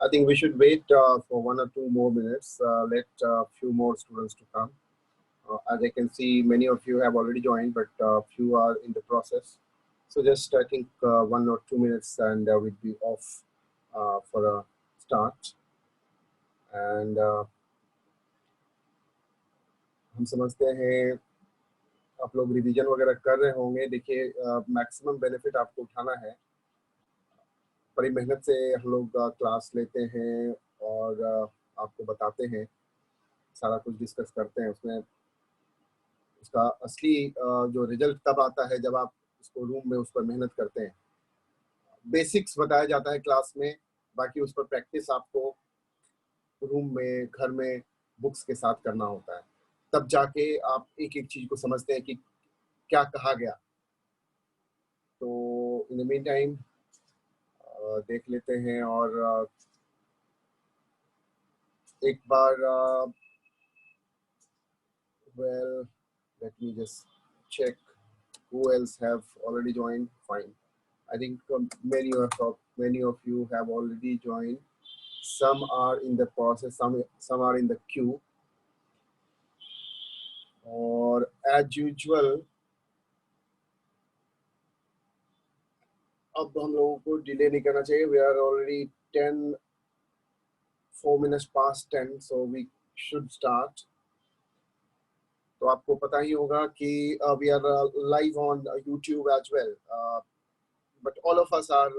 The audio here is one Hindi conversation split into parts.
I think we should wait for 1 or 2 more minutes. Let a few more students to come. As I can see, many of you have already joined, but few are in the process. So just I think 1 or 2 minutes and we'll be off for a start. And हम समझते हैं आप लोग रिवीजन वगैरह कर रहे होंगे. देखिए मैक्सिमम बेनिफिट आपको उठाना है. बड़ी मेहनत से हम लोग क्लास लेते हैं और आपको बताते हैं, सारा कुछ डिस्कस करते हैं. उसमें उसका असली जो रिजल्ट तब आता है जब आप उसको रूम में उस पर मेहनत करते हैं. बेसिक्स बताया जाता है क्लास में, बाकी उस पर प्रैक्टिस आपको रूम में, घर में बुक्स के साथ करना होता है. तब जाके आप एक एक चीज को समझते हैं कि क्या कहा गया. तो इन द मीन टाइम देख लेते हैं और एक बार well, let me just check who else have already joined. Fine. I think many of you have already joined. Some are in the process, some are in the queue. और as usual अब हम लोगों को डिले नहीं करना चाहिए. We are already 4 minutes past 10, so we should start. तो आपको पता ही होगा कि we are live on YouTube as well, but all of us are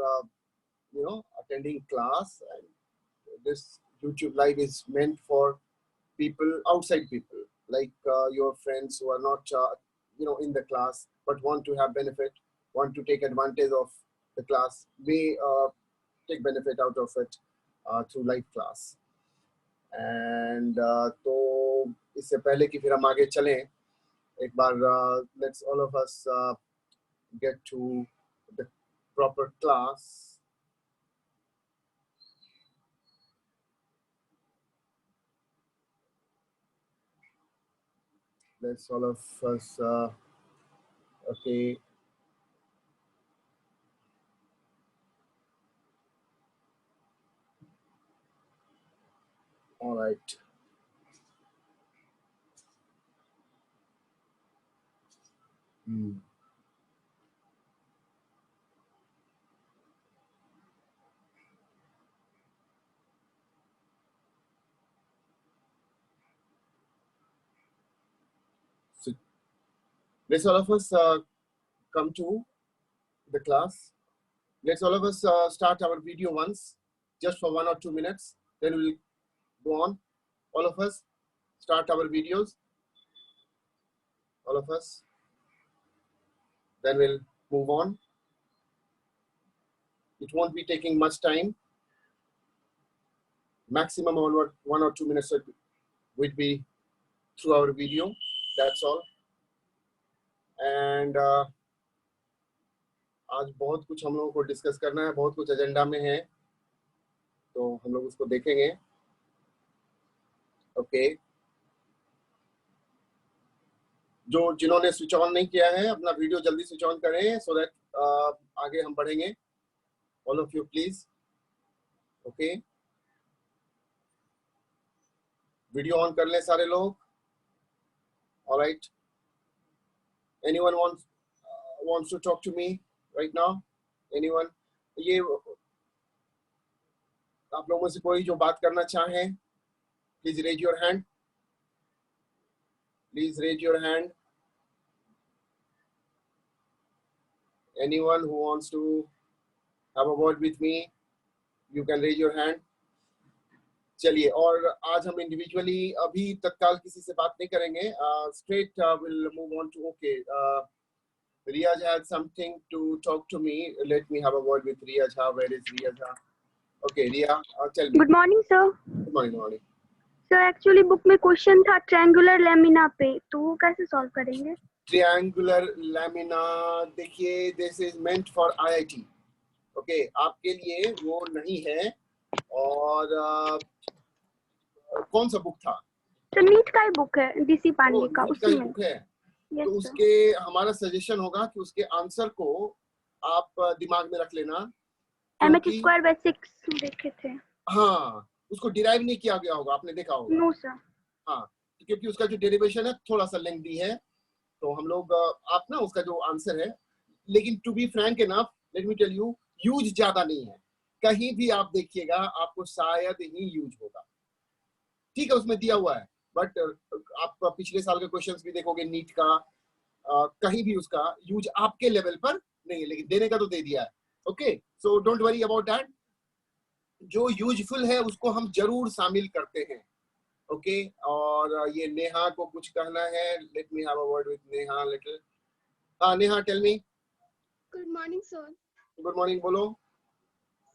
attending class, and this YouTube live is meant for people, outside people, like your friends who are not in the class but want to have benefit, want to take advantage of the class, may take benefit out of it through live class. And तो इससे पहले कि फिर हम आगे चलें, एक बार let's all of us get to the proper class. Let's all of us okay. All right. So let's all of us come to the class. Let's all of us start our video once, just for 1 or 2 minutes. Then we'll go on. All of us start our videos. All of us. Then we'll move on. It won't be taking much time. Maximum 1 or 2 minutes would be through our video. That's all. And आज बहुत कुछ हम लोगों को डिस्कस करना है, बहुत कुछ एजेंडा में है, तो हम लोग उसको देखेंगे. ओके. जिन्होंने स्विच ऑन नहीं किया है, अपना वीडियो जल्दी स्विच ऑन करें, सो दैट आगे हम बढ़ेंगे. All of you please. Okay, video on कर लें सारे लोग. Alright. Anyone wants to talk to me right now? Anyone? ये आप लोगों में से कोई जो बात करना चाहें, please raise your hand. Please raise your hand. Anyone who wants to have a word with me, you can raise your hand. चलिए, और आज हम इंडिविजुअली अभी तत्काल किसी से बात नहीं करेंगे. Straight we'll move on to okay. Riyaj had something to talk to me. Let me have a word with Riyaj. Where is Riyaj? Okay, Riya, tell me. Good morning, sir. Good morning. Sir actually book में क्वेश्चन था ट्रायंगुलर लैमिना पे, तो वो कैसे सॉल्व करेंगे? ट्रायंगुलर लैमिना, देखिए this is meant for IIT. Okay, आपके लिए वो नहीं है. और कौन सा बुक था? सर नीट का ही बुक है, डीसी पांडे का. उसमें बुक है. तो उसके हमारा सजेशन होगा कि उसके आंसर को आप दिमाग में रख लेना. mh²/6 देखे थे. हाँ, उसको डिराइव नहीं किया गया होगा, आपने देखा होगा। No sir. हाँ, क्योंकि उसका जो डेरिवेशन है थोड़ा सा लेंथी है, तो हम लोग आप ना उसका जो आंसर है, लेकिन to be frank enough let me tell you, use ज्यादा नहीं है, कहीं भी आप देखिएगा आपको शायद ही यूज होगा, ठीक है, उसमें दिया हुआ है, बट आप पिछले साल के क्वेश्चंस भी देखोगे नीट का, कहीं भी उसका यूज आपके लेवल पर नहीं है, लेकिन देने का तो दे दिया है। Okay, so don't worry about that, जो यूजफुल है उसको हम जरूर शामिल करते हैं। ओके, और ये नेहा को कुछ कहना है, let me have a word with Neha little. हाँ Neha, tell me. Good morning sir. Good morning, बोलो।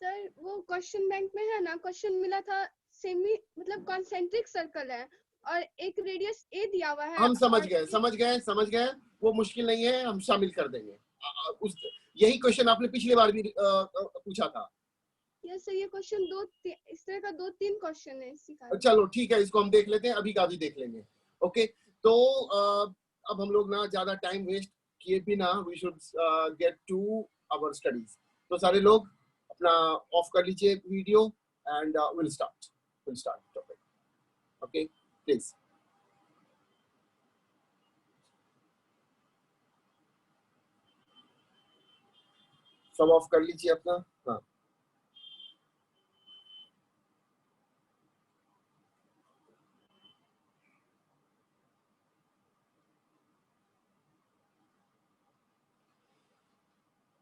सर वो क्वेश्चन बैंक में है ना, क्वेश्चन मिला था सेमी मतलब कॉन्सेंट्रिक सर्कल है और एक रेडियस ए दिया हुआ है। हम समझ गए, वो मुश्किल नहीं है, हम शामिल कर देंगे। उस यही क्वेश्चन आपने पिछली बार भी पूछा था। यस सर, ये क्वेश्चन इस तरह का 2-3 क्वेश्चन है इसी का। चलो ठीक है, इसको हम देख लेते हैं, अभी का भी देख लेंगे। ओके, तो अब हम लोग ना ज्यादा टाइम वेस्ट किए बिना we should get to our studies. तो सारे लोग अपना ऑफ कर लीजिए video and will start topic. Okay please. सब ऑफ कर लीजिए अपना। हाँ,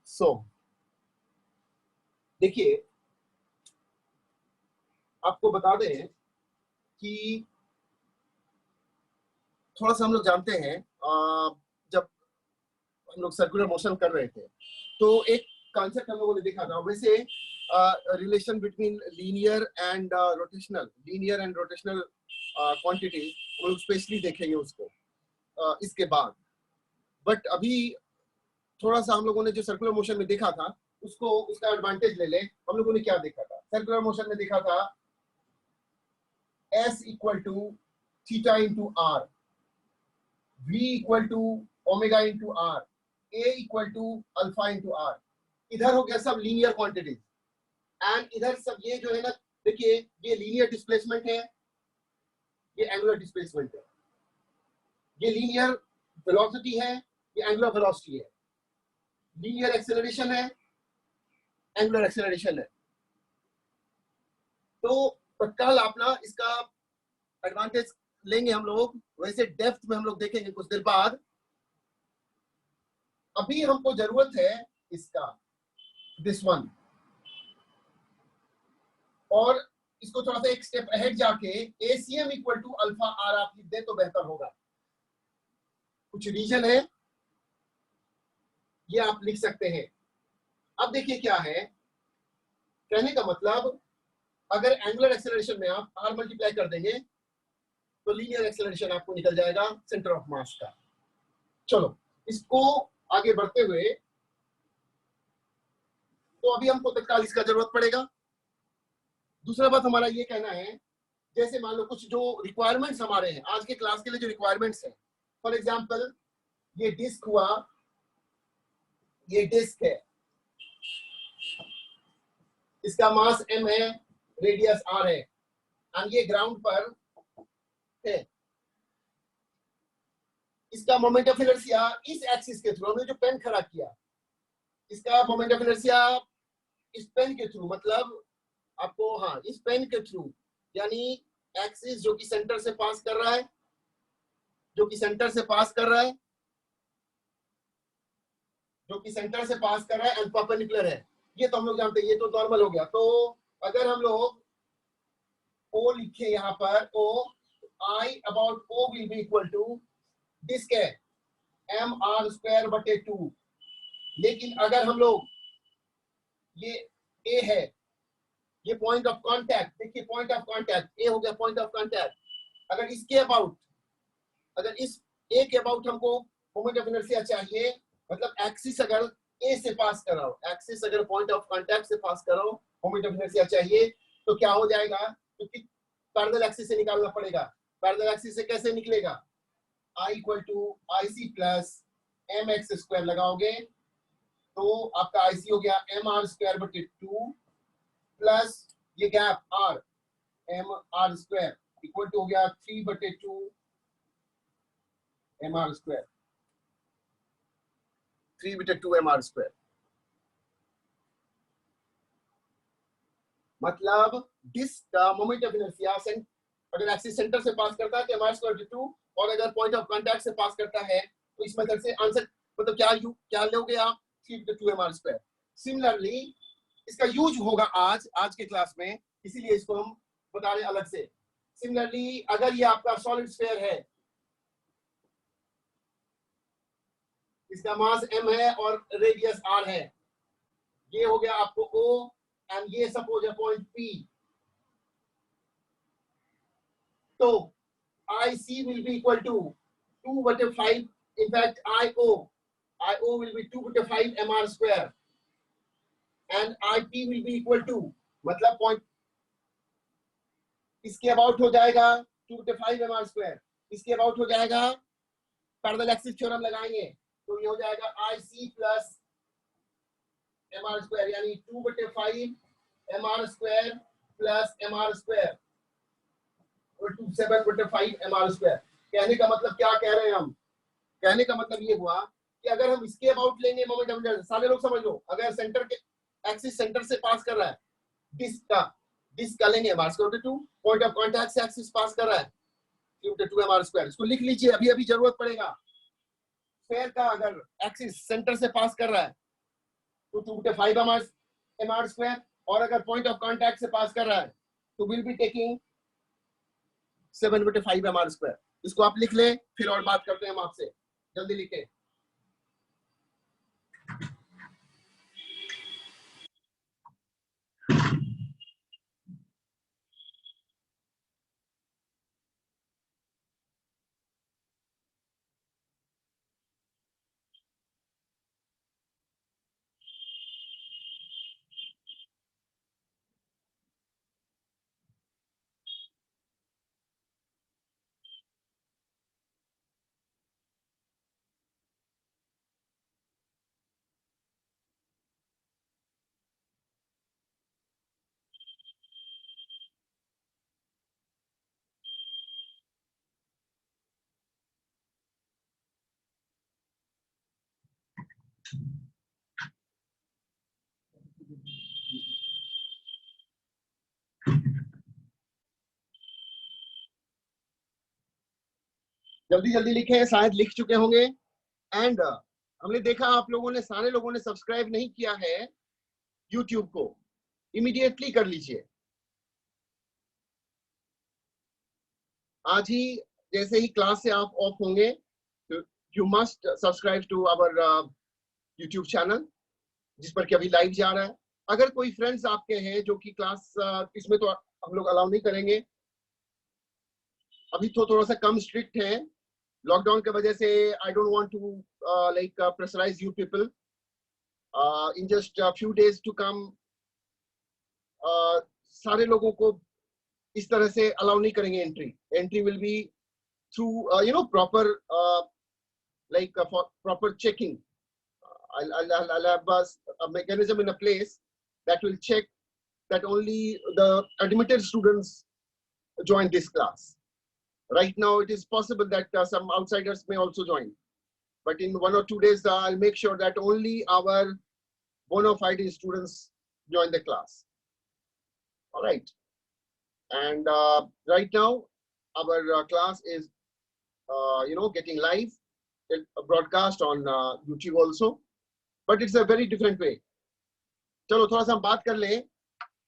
सो देखिए, आपको बता दें कि थोड़ा सा हम लोग जानते हैं, जब हम लोग सर्कुलर मोशन कर रहे थे तो एक कॉन्सेप्ट हम लोगों ने देखा था, वैसे relation between linear and rotational quantity हम लोग स्पेशली देखेंगे उसको इसके बाद। बट अभी थोड़ा सा हम लोगों ने जो सर्कुलर मोशन में देखा था उसको, उसका एडवांटेज ले ले। हम लोगों ने क्या देखा था सर्कुलर मोशन में? देखा था S equal to theta into r, V equal to omega into r, A equal to alpha into r. इधर हो गया सब लीनियर क्वांटिटीज, एंड इधर सब ये जो है ना, देखिए ये लीनियर डिस्प्लेसमेंट है, ये एंगुलर डिस्प्लेसमेंट है, ये लीनियर वेलोसिटी है, ये एंगुलर वेलोसिटी है, लीनियर एक्सेलरेशन है, एंगुलर एक्सेलरेशन है। तो तत्काल आप ना इसका एडवांटेज लेंगे हम लोग, वैसे डेप्थ में हम लोग देखेंगे कुछ देर बाद। अभी हमको जरूरत है इसका, दिस वन, और इसको थोड़ा सा एक स्टेप अहेड जाके ACM equal to alpha r आप लिख दे तो बेहतर होगा। कुछ रीजन है, ये आप लिख सकते हैं। अब देखिए क्या है कहने का मतलब, अगर एंगुलर एक्सेलरेशन में आप आर मल्टीप्लाई कर देंगे तो लीनियर एक्सेलरेशन आपको निकल जाएगा सेंटर ऑफ मास का। चलो इसको आगे बढ़ते हुए, तो अभी हमको तत्काल इसका जरूरत पड़ेगा। दूसरा बात हमारा ये कहना है, जैसे मान लो कुछ जो रिक्वायरमेंट्स हमारे हैं आज के क्लास के लिए, जो रिक्वायरमेंट्स हैं, फॉर एग्जांपल ये डिस्क हुआ, ये डिस्क है, इसका मास m है, रेडियस r है, एंड ये ग्राउंड पर है। इसका मोमेंट ऑफ इनर्शिया इस एक्सिस के थ्रू, हमने जो पेन खड़ा किया, इसका मोमेंट ऑफ इनर्शिया इस पेन के थ्रू, मतलब आपको, हाँ इस पेन के थ्रू, यानी एक्सिस जो कि सेंटर से पास कर रहा है, जो कि सेंटर से पास कर रहा है, जो कि सेंटर से पास कर रहा है एंड परपेंडिकुलर है, ये तो हम लोग जानते हैं, ये तो नॉर्मल हो गया। तो अगर हम लोग O लिखे यहाँ पर, O, I about O will be equal to disc है mr² बटे 2। लेकिन अगर हम लोग, ये A है, ये पॉइंट ऑफ कांटेक्ट, देखिए पॉइंट ऑफ कांटेक्ट A हो गया पॉइंट ऑफ कांटेक्ट। अगर इसके अबाउट, अगर इस A के अबाउट हमको मोमेंट ऑफ इनर्शिया चाहिए, मतलब एक्सिस अगर A से पास कर रहा हो, एक्सिस अगर पॉइंट ऑफ कांटेक्ट से पास कर रहा हो, मोमेंट ऑफ इनर्शिया चाहिए, तो क्या हो जाएगा? क्योंकि पैरेलल एक्सिस से निकालना पड़ेगा। पैरेलल एक्सिस से कैसे निकलेगा? I equal to IC plus mx² लगाओगे तो आपका IC हो गया mr² बटे 2 प्लस ये gap r mr square equal to हो गया 3/2 mr स्क्वायर, 3/2 mr स्क्वायर। मतलब डिस्क का मोमेंट ऑफ इनर्शिया अगर एक्सिस सेंटर से पास करता है तो mr स्क्वायर 2, और अगर पॉइंट ऑफ कांटेक्ट से पास करता है तो इस मेथड से आंसर मतलब क्या लोगे आप 3/2 mr स्क्वायर। सिमिलरली इसका यूज होगा आज के क्लास में, इसीलिए इसको हम बता रहे हैं अलग से। सिमिलरली अगर ये आपका सॉलिड स्फीयर है, इसका मास m है और रेडियस r है, ये हो गया आपको O एंड ये सपोज है पॉइंट P, तो IC will be equal to 2/5, in fact IO will be 2/5 mr square and IP will be equal to, मतलब पॉइंट इसके अबाउट हो जाएगा 2/5 mr square, इसके अबाउट हो जाएगा, पैरेलल एक्सिस थ्योरम लगाएंगे तो ये हो जाएगा IC प्लस mr स्क्वायर, यानी 2/5 mr square plus mr square और 7/5 mr स्क्वायर। कहने का मतलब क्या कह रहे हैं हम? कहने का मतलब ये हुआ कि अगर हम इसके अबाउट लेंगे मोमेंट ऑफ इनर्शिया, सारे लोग समझ लो, अगर सेंटर के एक्सिस सेंटर से पास कर रहा है, डिस्क का लेंगे mr square 2, point of contact से एक्सिस पास कर रहा है 3/2 mr स्क्वायर। इसको लिख लीजिए, अभी अभी जरूरत पड़ेगा। स्फीयर का अगर एक्सिस सेंटर से पास कर रहा है तो 2/5 mr स्क्वायर, और अगर पॉइंट ऑफ कांटेक्ट से पास कर रहा है तो will be taking 7/5 mr square. इसको आप लिख ले, फिर और बात करते हैं हम आपसे। जल्दी लिखें। जल्दी जल्दी लिखें, शायद लिख चुके होंगे। एंड हमने देखा आप लोगों ने, सारे लोगों ने सब्सक्राइब नहीं किया है यूट्यूब को, इमीडिएटली कर लीजिए। आज ही जैसे ही क्लास से आप ऑफ होंगे तो you must subscribe to our YouTube channel, जिस पर कि अभी लाइव जा रहा है। अगर कोई फ्रेंड्स आपके हैं जो कि क्लास इसमें तो हम लोग अलाउ नहीं करेंगे, अभी तो थोड़ा सा कम स्ट्रिक्ट है लॉकडाउन की वजह से। I don't want to like pressurise you people in just few days to come. सारे लोगों को इस तरह से अलाउ नहीं करेंगे entry will be through you know proper like for proper checking. I'll have a mechanism in a place that will check that only the admitted students join this class. Right now it is possible that some outsiders may also join, but in 1 or 2 days I'll make sure that only our bona fide students join the class. All right, and right now our class is you know getting live, a broadcast on YouTube also, but it's a very different way. चलो थोड़ा सा हम बात कर लें,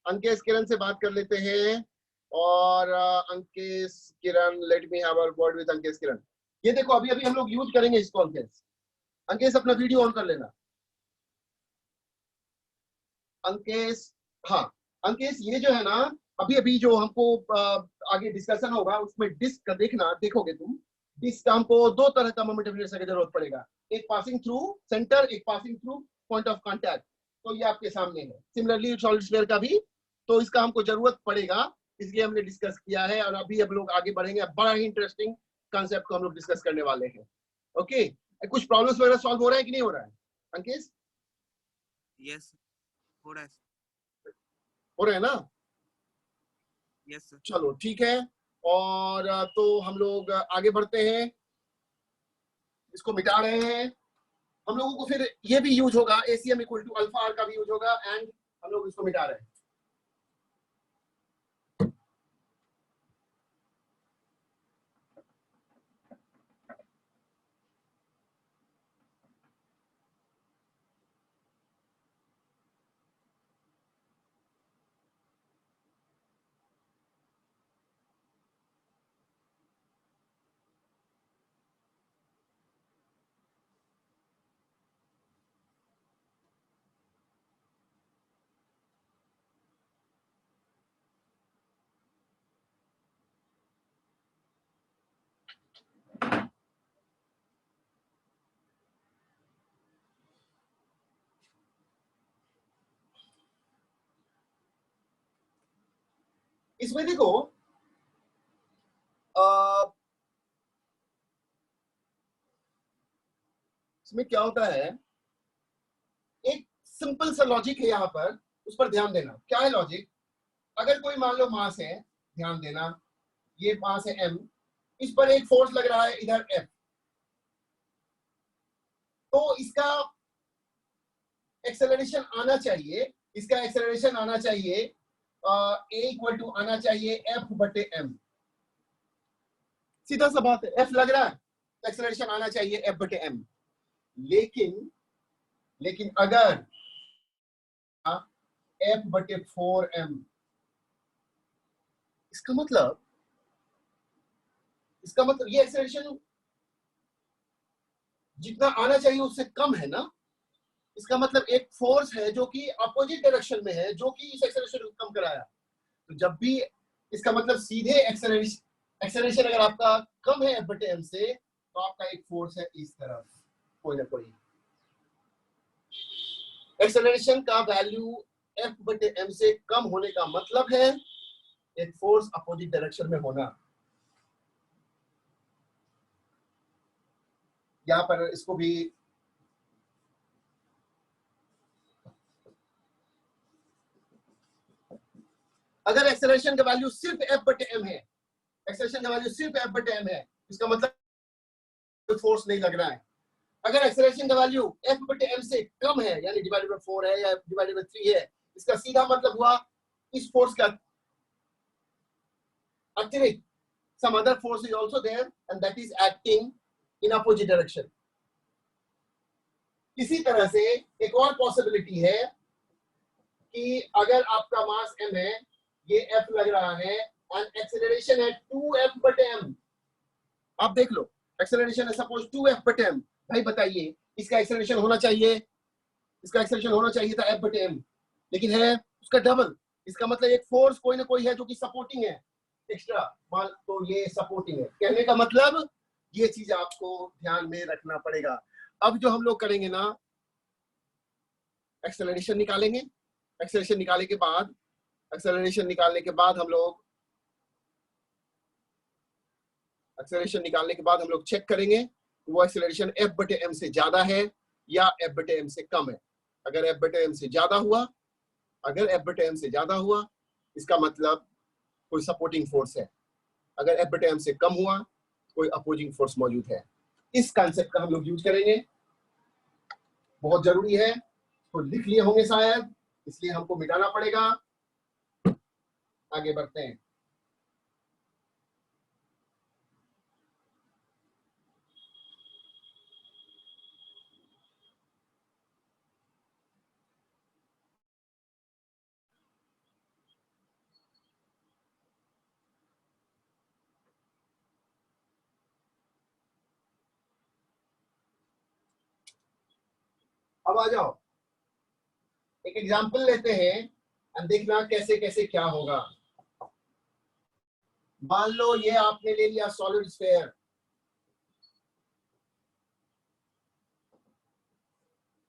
अंकेश किरण से बात कर लेते हैं। और Ankesh Kiran, let me have a word with Ankesh Kiran. ये देखो अभी अभी हम लोग यूज करेंगे इसको। अंकेश अपना वीडियो ऑन कर लेना। अंकेश, हाँ अंकेश, ये जो है ना अभी अभी जो हमको आगे डिस्कशन होगा उसमें डिस्क का देखना, देखोगे तुम डिस्क का हमको 2 तरह का मोमेंट ऑफ इनर्शिया की जरूरत पड़ेगा, एक पासिंग थ्रू सेंटर, एक passing through point of contact. तो ये आपके सामने है। सिमिलरली सॉलिड स्फीयर का भी तो इसका हमको जरूरत पड़ेगा, इसलिए हमने डिस्कस किया है। और अभी हम लोग आगे बढ़ेंगे, बड़ा ही इंटरेस्टिंग कॉन्सेप्ट को हम लोग डिस्कस करने वाले हैं। ओके, कुछ प्रॉब्लम्स वगैरह सॉल्व हो रहा है कि नहीं हो रहा है अंकेश? यस, हो रहा है ना? Yes sir. चलो ठीक है, और तो हम लोग आगे बढ़ते हैं, इसको मिटा रहे हैं। हम लोगों को फिर ये भी यूज होगा, ACM equal to alpha r का भी यूज होगा, एंड हम लोग इसको मिटा रहे हैं। इसमें देखो इसमें क्या होता है, एक सिंपल सा लॉजिक है यहाँ पर, उस पर ध्यान देना। क्या है लॉजिक? अगर कोई मान लो मास है, ध्यान देना, ये मास है m, इस पर एक फोर्स लग रहा है इधर F, तो इसका एक्सेलरेशन आना चाहिए, इसका एक्सेलरेशन आना चाहिए A इक्वल टू आना चाहिए F बटे m। सीधा सा बात है, F लग रहा है, एक्सेलरेशन आना चाहिए F बटे m। लेकिन अगर F बटे 4m, इसका मतलब ये एक्सेलरेशन जितना आना चाहिए उससे कम है ना। इसका मतलब एक फोर्स है जो कि अपोजिट डायरेक्शन में है, जो कि इस एक्सेलरेशन को कम कराया। तो जब भी इसका मतलब सीधे एक्सेलरेशन अगर आपका कम है F बटे m से, तो आपका एक फोर्स है इस तरफ, कोई ना कोई एक्सेलरेशन का वैल्यू F बटे m से कम होने का मतलब है एक फोर्स अपोजिट डायरेक्शन में होना। यहां पर इसको भी अगर एक्सेलरेशन का वैल्यू सिर्फ F बटे m है, एक्सेलरेशन का वैल्यू सिर्फ F बटे m है, इसका मतलब फोर्स नहीं लग रहा है। अगर एक्सेलरेशन का वैल्यू F बटे m से कम है, यानी डिवाइडेड बाय 4 है या डिवाइडेड बाय 3 है, इसका सीधा मतलब हुआ इस फोर्स का अतिरिक्त some other force is also there and that is acting in opposite direction। इसी तरह से एक और पॉसिबिलिटी है कि अगर आपका मास m है, ये F लग रहा है एंड एक्सेलरेशन है 2F बटे m। आप देख लो, एक्सेलरेशन है सपोज 2F बटे m। भाई बताइए, इसका एक्सेलरेशन होना चाहिए, इसका एक्सेलरेशन होना चाहिए था F बटे m, लेकिन है उसका डबल। इसका मतलब एक फोर्स कोई ना कोई है जो कि सपोर्टिंग है एक्स्ट्रा, मान तो ये सपोर्टिंग है। कहने का मतलब ये चीज आपको ध्यान में रखना पड़ेगा। अब जो हम लोग करेंगे ना, एक्सेलरेशन निकालेंगे, एक्सेलरेशन निकालने के बाद हम लोग चेक करेंगे वो एक्सेलरेशन F बटे m से ज्यादा है या F बटे m से कम है। अगर F बटे m से ज्यादा हुआ, इसका मतलब कोई सपोर्टिंग फोर्स है। अगर F बटे m से कम हुआ, कोई अपोजिंग फोर्स मौजूद है। इस कॉन्सेप्ट का हम लोग यूज करेंगे, बहुत जरूरी है। तो लिख लिए होंगे शायद, इसलिए हमको मिटाना पड़ेगा। आगे बढ़ते हैं। अब आ जाओ, एक एग्जांपल लेते हैं और देखना कैसे कैसे क्या होगा। मान लो ये आपने ले लिया सॉलिड स्फीयर,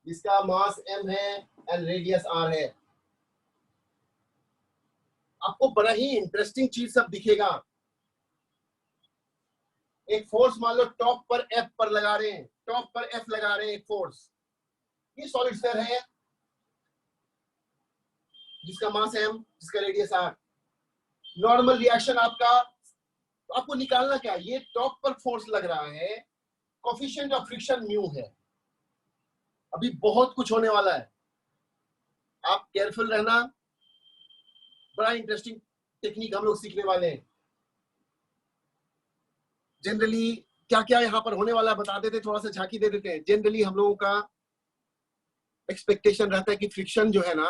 जिसका मास m है एंड रेडियस r है। आपको बड़ा ही इंटरेस्टिंग चीज सब दिखेगा। एक फोर्स मान लो टॉप पर F पर लगा रहे हैं, एक फोर्स। ये सॉलिड स्फीयर है जिसका मास m, जिसका रेडियस r। नॉर्मल रिएक्शन आपको निकालना क्या है, ये टॉप पर फोर्स लग रहा है, कोफिशिएंट ऑफ फ्रिक्शन म्यू है। अभी बहुत कुछ होने वाला है, आप केयरफुल रहना। बड़ा इंटरेस्टिंग टेक्निक हम लोग सीखने वाले हैं। जनरली क्या क्या यहाँ पर होने वाला है बता देते, थोड़ा सा झांकी दे देते हैं। जनरली हम लोगों का एक्सपेक्टेशन रहता है कि फ्रिक्शन जो है ना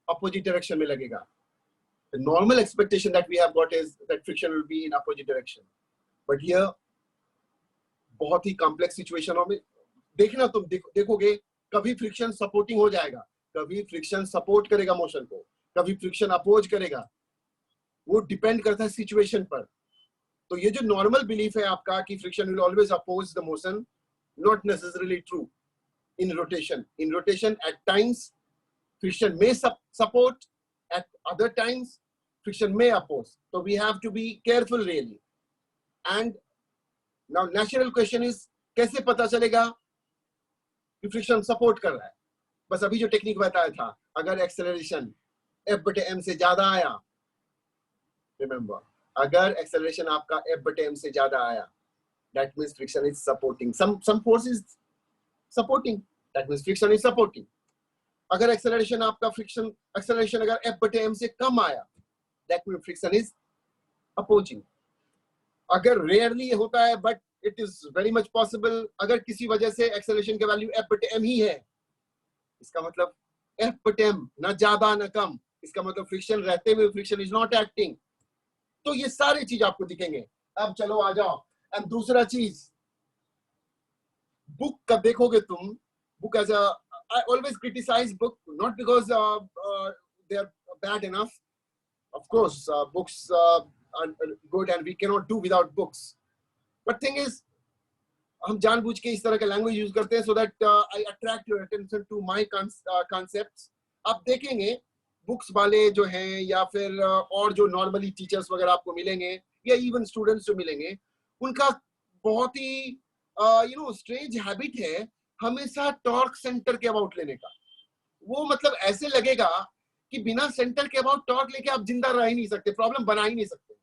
अपोजिट डायरेक्शन में लगेगा। The normal expectation that we have got is that friction will be in opposite direction. But here बहुत ही कॉम्प्लेक्स सिचुएशनों में देखना, तुम देखोगे कभी फ्रिक्शन सपोर्टिंग हो जाएगा, कभी फ्रिक्शन सपोर्ट करेगा मोशन को, कभी फ्रिक्शन अपोज करेगा। वो डिपेंड करता है सिचुएशन पर। तो ये जो नॉर्मल बिलीफ है आपका कि friction will always oppose the motion, not necessarily true in rotation. In rotation, at times friction may support, at other times friction may oppose. So we have to be careful really. And now natural question is, कैसे पता चलेगा कि फ्रिक्शन सपोर्ट कर रहा है? बस अभी जो टेक्निक बताया था, अगर एक्सेलरेशन F/m से ज्यादा आया, रिमेंबर, अगर एक्सेलरेशन आपका F/m से ज्यादा आया, that means friction is supporting. Some force is supporting, that means friction is supporting. अगर एक्सेलरेशन आपका एक्सेलरेशन अगर F/m से कम आया, that means friction is opposing. अगर रेयरली होता है, but it is very much possible, अगर किसी वजह से एक्सेलरेशन का वैल्यू F/m ही है, इसका मतलब F/m ना ज्यादा ना कम, इसका मतलब फ्रिक्शन रहते हुए फ्रिक्शन इज नॉट एक्टिंग। तो ये सारी चीज आपको दिखेंगे। अब चलो आ जाओ। एंड दूसरा चीज, बुक का देखोगे तुम, book as I always criticize book, not because they are bad enough. Of course, books are good and we cannot do without books. But thing is, हम जानबूझ के इस तरह का लैंग्वेज यूज करते हैं so that I attract your attention to my concepts. आप देखेंगे बुक्स वाले जो हैं, या फिर और जो नॉर्मली टीचर्स वगैरह आपको मिलेंगे, या इवन स्टूडेंट्स जो मिलेंगे, उनका बहुत ही स्ट्रेंज हैबिट है हमेशा टॉर्क सेंटर के अबाउट लेने का। वो मतलब ऐसे लगेगा कि बिना सेंटर के अबाउट टॉर्क लेके आप जिंदा रह ही नहीं सकते, प्रॉब्लम बना ही नहीं सकते।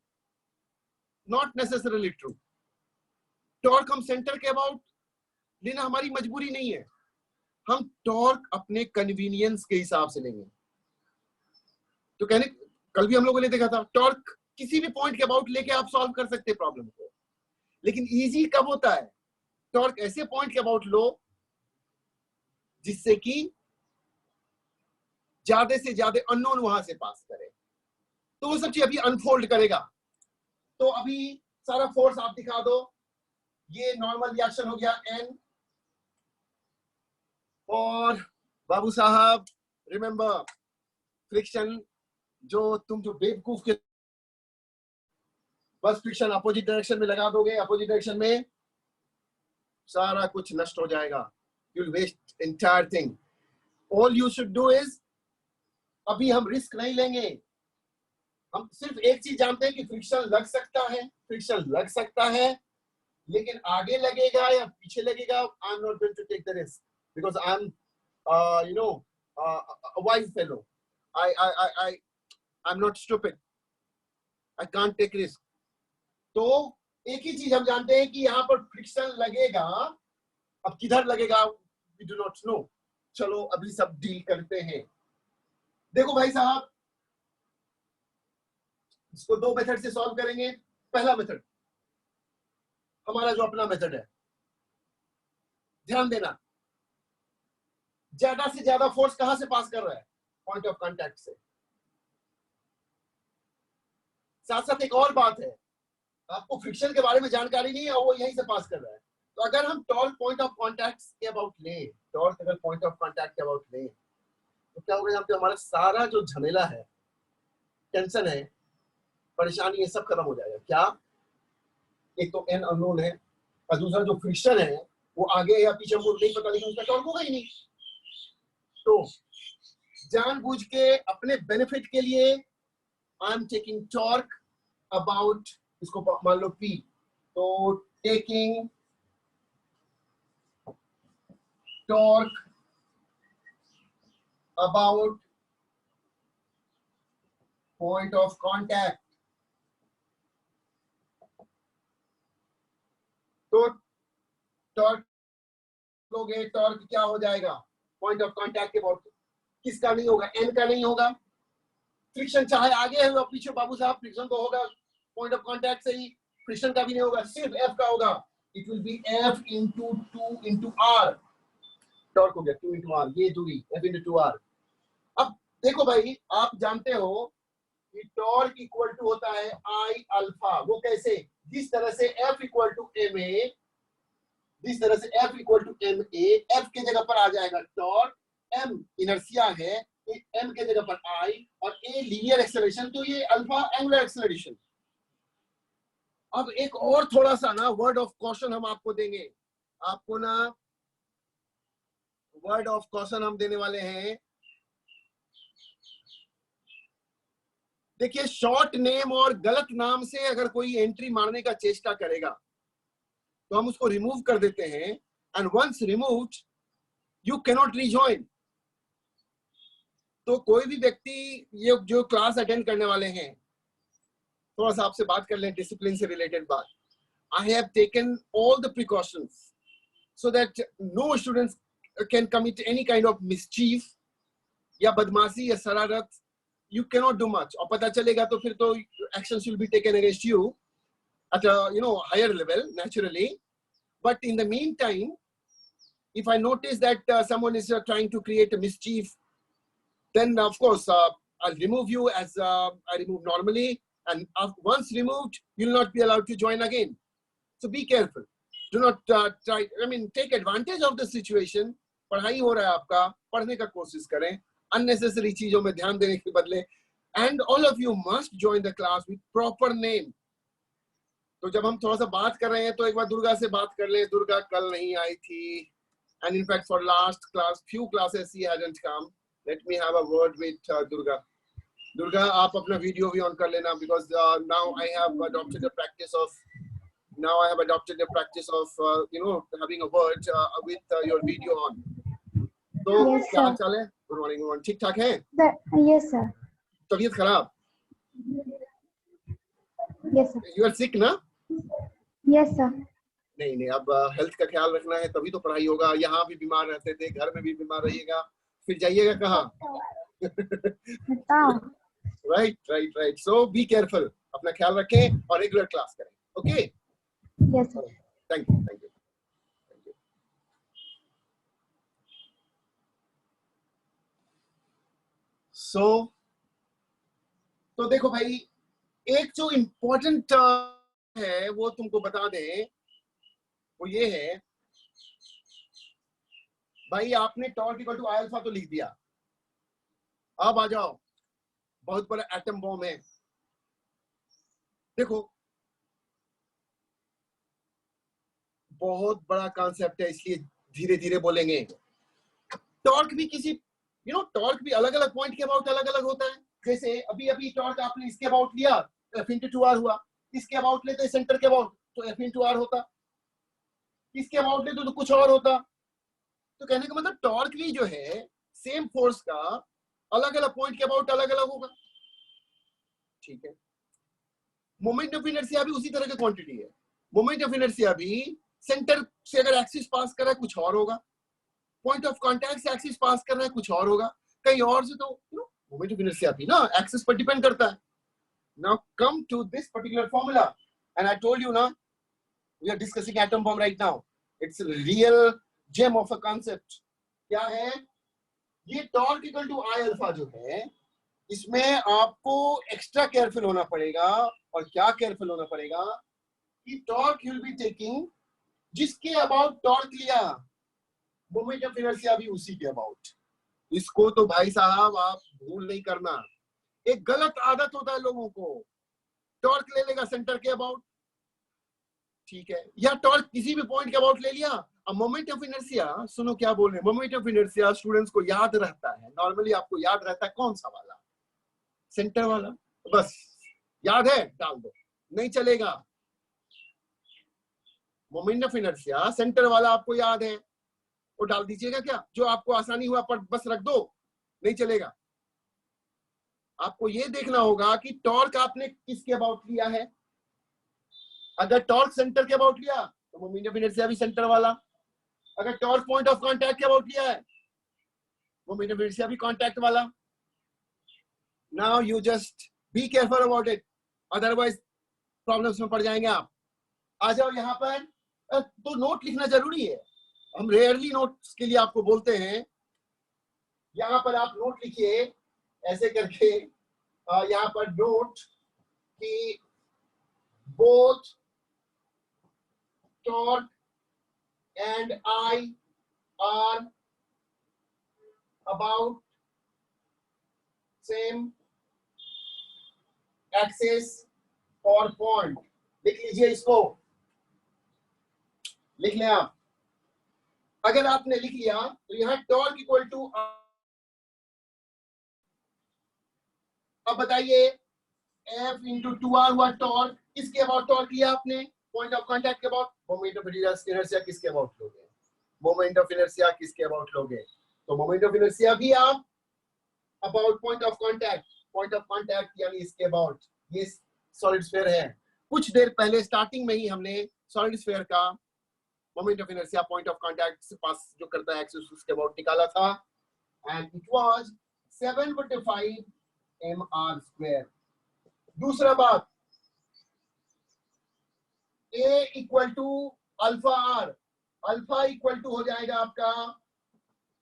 Not necessarily true. टॉर्क हम सेंटर के अबाउट लेना हमारी मजबूरी नहीं है, हम टॉर्क अपने कन्वीनियंस के हिसाब से लेंगे। तो कहने, कल भी हम लोगों ने देखा था, टॉर्क किसी भी पॉइंट के अबाउट लेके आप सॉल्व कर सकते प्रॉब्लम को। लेकिन इजी कब होता है? टॉर्क ऐसे पॉइंट के अबाउट लो जिससे कि ज्यादा से ज्यादा अननोन वहां से पास करे। तो वो सब चीज अभी अनफोल्ड करेगा। तो अभी सारा फोर्स आप दिखा दो। ये नॉर्मल रिएक्शन हो गया N। और बाबू साहब रिमेंबर, फ्रिक्शन जो तुम जो बेवकूफ के बस फ्रिक्शन अपोजिट डायरेक्शन में लगा दोगे, अपोजिट डायरेक्शन में सारा कुछ नष्ट हो जाएगा। You will waste entire thing. All you should do is, अभी हम रिस्क नहीं लेंगे। हम सिर्फ एक चीज जानते हैं कि फ्रिक्शन लग सकता है, फ्रिक्शन लग सकता है, लेकिन आगे लगेगा या पीछे लगेगा, I am not going to take the risk because I am a wise fellow. I'm not stupid. I can't take risk. तो एक ही चीज हम जानते हैं कि यहाँ पर फ्रिक्शन लगेगा। अब किधर लगेगा we do not know. चलो अभी सब डील करते हैं। देखो भाई साहब, इसको दो मेथड से सॉल्व करेंगे। पहला मेथड हमारा जो अपना मेथड है, ध्यान देना, ज्यादा से ज्यादा फोर्स कहां से पास कर रहा है? पॉइंट ऑफ कांटेक्ट से। साथ साथ एक और बात है, आपको फ्रिक्शन के बारे में जानकारी नहीं है और वो यहीं से पास कर रहा है। तो अगर हम टॉर्क पॉइंट ऑफ कांटेक्ट के अबाउट लें, टॉर्क अगर पॉइंट ऑफ कांटेक्ट के अबाउट लें, तो क्या होगा? यहाँ पे हमारा सारा जो झमेला है, टेंशन है, परेशानी है, सब खत्म हो जाएगा। क्या? एक तो N अननोन है, और दूसरा जो फ्रिक्शन है वो आगे या पीछे हमको नहीं पता, लेकिन उसका टॉर्क होगा ही नहीं। तो जानबूझ के अपने बेनिफिट के लिए I am taking torque about, इसको मान लो P, तो taking torque about point of contact. तो टॉर्क लोगे, टॉर्क क्या हो जाएगा, पॉइंट ऑफ कांटेक्ट के अबाउट किसका नहीं होगा, एन का नहीं होगा। फ्रिक्शन चाहे आगे है या पीछे बाबू साहब, फ्रिक्शन तो होगा पॉइंट ऑफ कांटेक्ट से ही, फ्रिक्शन का भी नहीं होगा, सिर्फ एफ का होगा। It will be F into 2 into r, torque हो गया 2 इंटू आर, ये दूरी एफ इंटू 2 आर। अब देखो भाई, आप जानते हो कि टॉर्क इक्वल टू होता है आई अल्फा। वो कैसे, जिस तरह से F equal to M a, जिस तरह से F equal to M a, F के जगह पर आ जाएगा टॉर्क, एम इनर्शिया है, एम के जगह पर आई, और ए लीनियर एक्सेलरेशन, तो ये अल्फा एंगुलर एक्सेलरेशन। अब एक और थोड़ा सा ना वर्ड ऑफ कॉशन हम आपको देंगे, आपको ना वर्ड ऑफ कॉशन हम देने वाले हैं। देखिए, शॉर्ट नेम और गलत नाम से अगर कोई एंट्री मारने का चेष्टा करेगा तो हम उसको रिमूव कर देते हैं, and once removed you can not rejoin. तो कोई भी व्यक्ति, ये जो क्लास अटेंड करने वाले हैं, थोड़ा सा आपसे बात कर लें डिसिप्लिन से रिलेटेड बात। I have taken all the precautions so that no students can commit any kind of mischief या बदमाशी या शरारत। You cannot do much, और पता चलेगा तो फिर तो actions will be taken against you at a higher level naturally. But in the meantime, if I notice that someone is trying to create a mischief, then of course I'll remove you as I remove normally, and once removed you'll not be allowed to join again. So be careful, do not try, take advantage of the situation. पढ़ाई हो रहा है आपका, पढ़ने का कोशिश करें, unnecessary चीजों में ध्यान देने के बदले। And all of you must join the class with proper name. तो जब हम थोड़ा सा बात कर रहे हैं तो एक बार दुर्गा से बात कर ले। दुर्गा कल नहीं आई थी, and in fact for last class few classes she hadn't come. Let me have a word with Durga. Durga, आप अपना वीडियो भी ऑन कर लेना, because now I have adopted the practice of having a word with your video on. तो yes, क्या हाल है? गुड मॉर्निंग, ठीक ठाक है? Yes sir. तबीयत खराब? Yes sir. You are sick ना? Yes sir. नहीं, अब हेल्थ का ख्याल रखना है, तभी तो पढ़ाई होगा। यहाँ भी बीमार रहते थे, घर में भी बीमार रहिएगा, फिर जाइएगा कहाँ? राइट। सो बी केयरफुल, अपना ख्याल रखें और रेगुलर क्लास करें। Okay? Yes sir. Thank you. तो देखो भाई, एक जो इम्पोर्टेंट है वो तुमको बता दें, वो ये है भाई, आपने torque equal to I alpha तो लिख दिया। अब आ जाओ, बहुत बड़ा एटम बॉम्ब है। देखो, बहुत बड़ा कॉन्सेप्ट है, इसलिए धीरे धीरे बोलेंगे। टॉर्क भी टॉर्क भी अलग अलग पॉइंट के अबाउट अलग अलग होता है। जैसे अभी टॉर्क आपने इसके अबाउट लिया, एफ इंटू 2 आर हुआ। इसके अबाउट लेते सेंटर के अबाउट, तो एफ इंटू आर होता। इसके अबाउट लेते तो कुछ और होता। तो कहने का मतलब टॉर्क भी जो है सेम फोर्स का अलग अलग पॉइंट के अबाउट अलग अलग होगा। ठीक है, मोमेंट ऑफ इनर्शिया भी उसी तरह की क्वांटिटी है। मोमेंट ऑफ इनर्शिया भी सेंटर से अगर एक्सिस पास कर रहा है कुछ और होगा, पॉइंट ऑफ कांटेक्ट से एक्सिस पास कर रहा है कुछ और होगा, कहीं और से तो मोमेंट ऑफ इनर्शिया भी ना एक्सिस पर डिपेंड करता है। Now come to this particular formula, and I told you ना, we are discussing atom bomb right now. It's real gem of a concept. क्या है ये? Torque equal to I alpha जो है, इसमें आपको एक्स्ट्रा केयरफुल होना पड़ेगा। और क्या केयरफुल होना पड़ेगा कि torque you will be taking जिसके अबाउट टॉर्क लिया, मोमेंट ऑफ इनर्शिया भी उसी के अबाउट। इसको तो भाई साहब आप भूल नहीं करना। एक गलत आदत होता है लोगों को, टॉर्क ले लेगा सेंटर के अबाउट, ठीक है, या टॉर्क किसी भी पॉइंट के अबाउट ले लिया। अब मोमेंट ऑफ इनर्शिया, सुनो क्या बोल रहे हैं, मोमेंट ऑफ इनर्शिया स्टूडेंट्स को याद रहता है, नॉर्मली आपको याद रहता है कौन सा वाला? सेंटर वाला। बस याद है, डाल दो, नहीं चलेगा। मोमेंट ऑफ इनर्शिया सेंटर वाला आपको याद है, वो डाल दीजिएगा। क्या जो आपको आसानी हुआ पर बस रख दो, नहीं चलेगा। आपको ये देखना होगा कि टॉर्क आपने किसके अबाउट लिया है। अगर टॉर्क सेंटर के अबाउट लिया तो मोमेंट ऑफ इनर्शिया भी सेंटर वाला। अगर टॉर्क पॉइंट ऑफ कांटेक्ट के अबाउट लिया है, मोमेंट ऑफ इनर्शिया भी कांटेक्ट वाला। Now you just be careful about it, otherwise problems में पड़ जाएंगे आप। आ जाओ यहाँ पर। तो नोट लिखना जरूरी है, हम रेयरली नोट्स के लिए आपको बोलते हैं। यहाँ पर आप नोट लिखिए ऐसे करके, यहाँ पर नोट कि both torque and I are about same axis or point। लिख लीजिए इसको, लिख लें आप। अगर आपने लिख लिया तो यहां टॉर्क इक्वल टू, अब बताइए F इंटू 2R हुआ टॉर्क। किसके अबाउट टॉर्क लिया आपने? पॉइंट ऑफ कांटेक्ट के अबाउट। मोमेंट ऑफ इनर्शिया किसके अबाउट लोगे? मोमेंट ऑफ इनर्शिया किसके अबाउट लोगे? तो मोमेंट ऑफ इनर्शिया भी आप about point of contact, point of contact यानी इसके अबाउट। ये सॉलिड स्फीयर है। कुछ देर पहले स्टार्टिंग में ही हमने सॉलिड स्फीयर का moment of inertia point of contact से पास जो करता है एक्सिस, उसके अबाउट निकाला था, एंड इट वाज 7/5 mr²। दूसरा बात, A equal to alpha r. Alpha equal to हो जाएगा आपका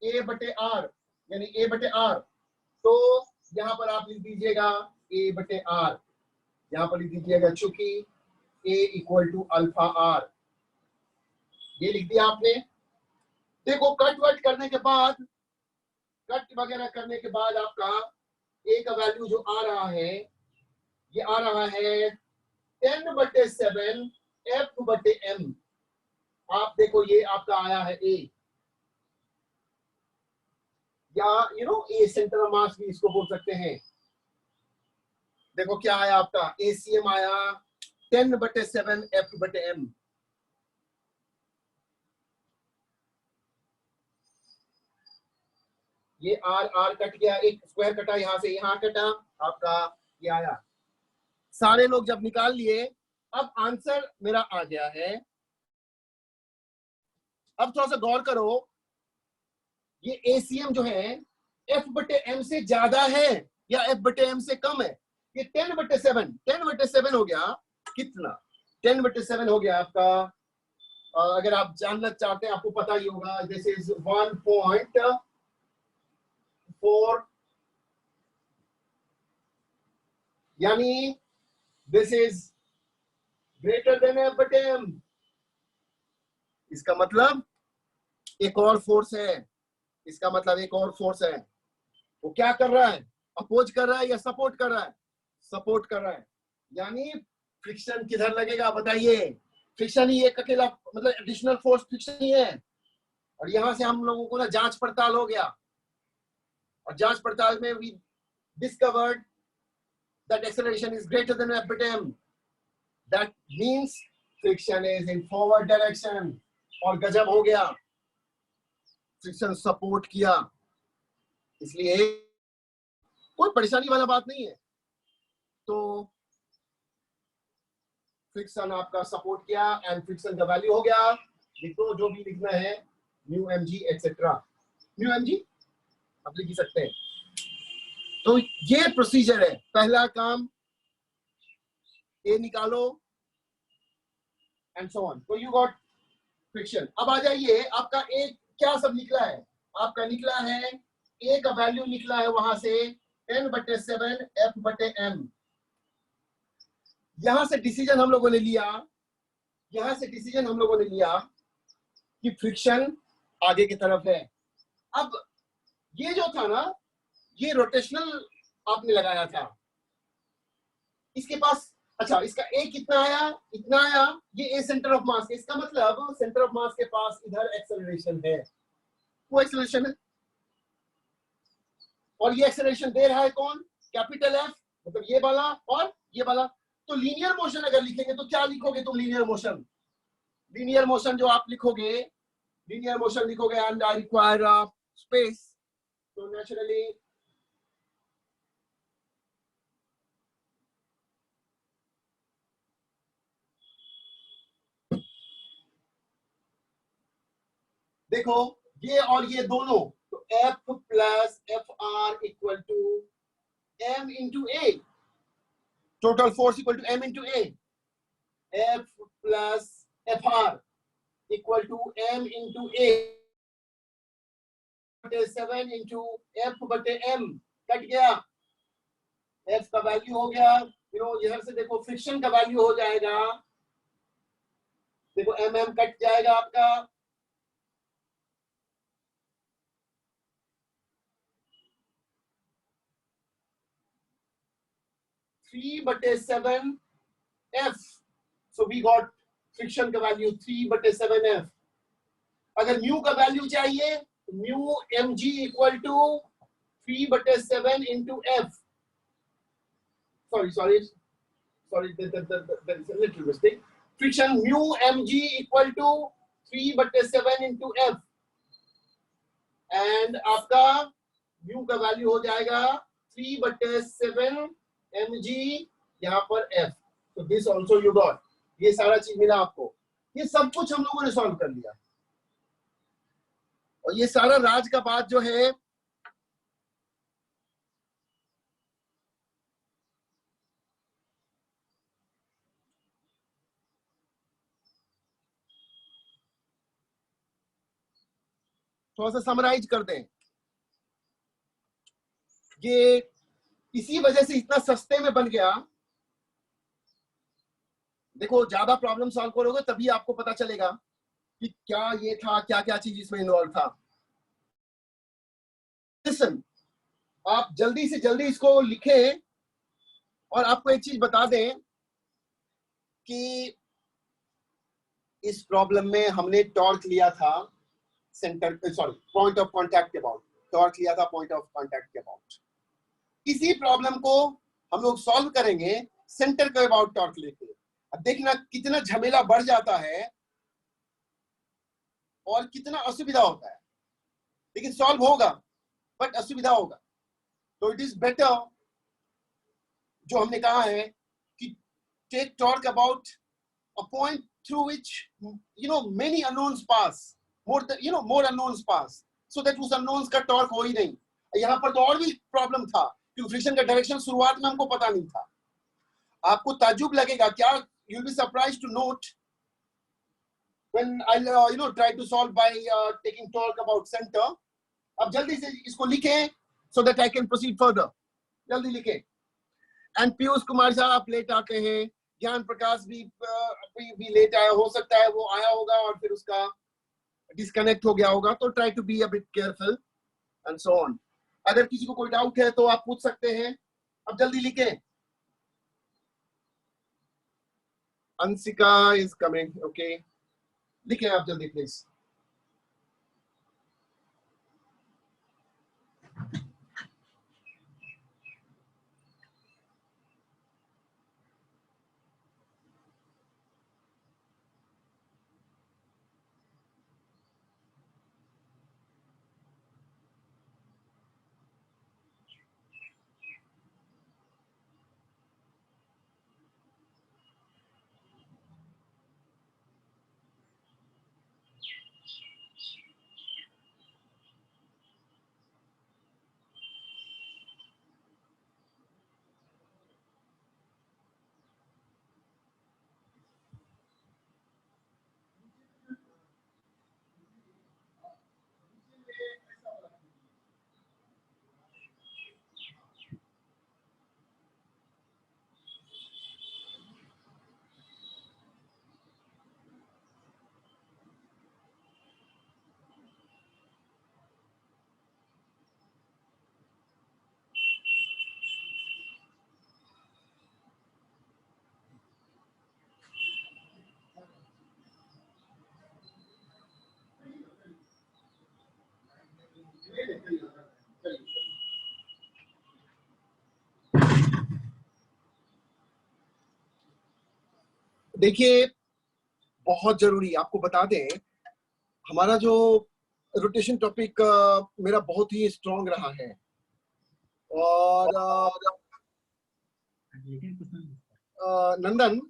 A/R, यानी A/R। तो यहां पर आप लिख दीजिएगा A/R, यहां पर लिख दीजिएगा चूंकि A equal to alpha r, ये लिख दिया आपने। देखो कट वट करने के बाद, कट वगैरह करने के बाद आपका A का वैल्यू जो आ रहा है, ये आ रहा है 10/7 F/m। आप देखो ये आपका आया है A, या A सेंटर ऑफ मास भी इसको बोल सकते हैं। देखो क्या आया आपका, ACM आया 10/7 F/m। ये R कट गया, एक स्क्वायर कटा, यहां से यहां कटा, आपका ये आया। सारे लोग जब निकाल लिए, अब आंसर मेरा आ गया है। अब थोड़ा सा गौर करो, ये ACM जो है F/m से ज्यादा है या F/m से कम है? ये 10/7 हो गया। कितना? 10/7 हो गया आपका। अगर आप जानना चाहते हैं, आपको पता ही होगा, दिस इज 1.4, यानी this is greater than F/m। इसका मतलब एक और फोर्स है, इसका मतलब एक और फोर्स है। वो क्या कर रहा है? अपोज कर रहा है या सपोर्ट कर रहा है? सपोर्ट कर रहा है। यानी फ्रिक्शन किधर लगेगा बताइए? फ्रिक्शन ही एक अकेला, मतलब एडिशनल फोर्स फ्रिक्शन ही है। और यहां से हम लोगों को ना जांच पड़ताल हो गया, और जांच पड़ताल में we discovered that acceleration is greater than F/m। That means friction is in forward direction. और गजब हो गया, फ्रिक्शन सपोर्ट किया, इसलिए कोई परेशानी वाला बात नहीं है। तो फ्रिक्शन आपका सपोर्ट किया एंड फ्रिक्शन का वैल्यू हो गया, लिखो जो भी लिखना है, μmg एक्सेट्रा। μmg आप लिख सकते हैं। तो ये प्रोसीजर है। पहला काम ए निकालो एंड सो ऑन। तो यू गॉट फ्रिक्शन। अब आ जाइए, आपका ए क्या सब निकला है? आपका निकला है ए का वैल्यू निकला है वहां से 10/7 F/m। यहां से डिसीजन हम लोगों ने लिया, यहां से डिसीजन हम लोगों ने लिया कि फ्रिक्शन आगे की तरफ है। अब ये जो था ना, ये रोटेशनल आपने लगाया था, इसके पास, अच्छा इसका ए कितना आया? इतना आया। ये ए सेंटर ऑफ मास, इसका मतलब सेंटर ऑफ मास के पास इधर एक्सेलरेशन है, वो एक्सेलरेशन है। और ये एक्सेलरेशन दे रहा है कौन? कैपिटल एफ, मतलब ये वाला और ये वाला। तो लीनियर मोशन अगर लिखेंगे तो क्या लिखोगे तुम? Linear motion. लीनियर मोशन जो आप लिखोगे, लीनियर मोशन लिखोगे, एंड आई रिक्वायर स्पेस, तो नेचुरली देखो ये और ये दोनों, तो F plus F R equal to M into A, total force equal to M into A, F plus F R equal to M into A बटे 7 इंटू एफ बटे एम, कट गया, एफ का वैल्यू हो गया, इधर से देखो फ्रिक्शन का वैल्यू हो जाएगा, देखो एम एम कट जाएगा आपका, थ्री बटे 7 F, so we got friction का वैल्यू 3 बटे 7 एफ। अगर म्यू का वैल्यू चाहिए, mu M g equal to 3 बटे 7 into F, sorry, there is a little mistake. Friction mu mg equal to 3 बटे 7 into f, and आपका mu का वैल्यू हो जाएगा 3 बटे 7 mg यहाँ पर f, so this also you got, ये सारा चीज मिला आपको, ये सब कुछ हम लोगों ने सॉल्व कर लिया, और ये सारा राज का बात जो है थोड़ा सा समराइज कर दें, ये इसी वजह से इतना सस्ते में बन गया। देखो ज्यादा प्रॉब्लम सॉल्व करोगे तभी आपको पता चलेगा कि क्या ये था, क्या क्या चीज इसमें इन्वॉल्व था। लिसन, आप जल्दी से जल्दी इसको लिखें, और आपको एक चीज बता दें कि इस प्रॉब्लम में हमने टॉर्क लिया था centre, sorry point of contact के अबाउट, टॉर्क लिया था पॉइंट ऑफ कांटेक्ट के अबाउट। इसी प्रॉब्लम को हम लोग सॉल्व करेंगे सेंटर के अबाउट टॉर्क लेके। अब देखना कितना झमेला बढ़ जाता है और कितना असुविधा होता है, लेकिन सॉल्व होगा, बट असुविधा होगा। तो इट इज बेटर, जो हमने कहा है कि take torque about a point through which many unknowns pass, more unknowns pass, so that उस unknowns का टॉर्क हो ही नहीं। यहाँ पर तो और भी प्रॉब्लम था, क्योंकि फ्रिक्शन का डायरेक्शन शुरुआत में हमको पता नहीं था। आपको ताज्जुब लगेगा क्या, you'll be surprised to note when I'll try to solve by taking torque about center। अब जल्दी से इसको लिखें so that I can proceed further, जल्दी लिखें। एंड पीयूष कुमार साहब आप लेट आते हैं, ज्ञान प्रकाश भी लेट आया, हो सकता है वो आया होगा और फिर उसका डिस्कनेक्ट हो गया होगा, तो try to be a bit careful and so on. अगर किसी को कोई डाउट है तो आप पूछ सकते हैं। अब जल्दी लिखें। अंशिका इज कमिंग, ओके, लिखें आप जल्दी प्लीज। देखिए बहुत जरूरी आपको बता दें, हमारा जो रोटेशन टॉपिक मेरा बहुत ही स्ट्रॉन्ग रहा है, और नंदन,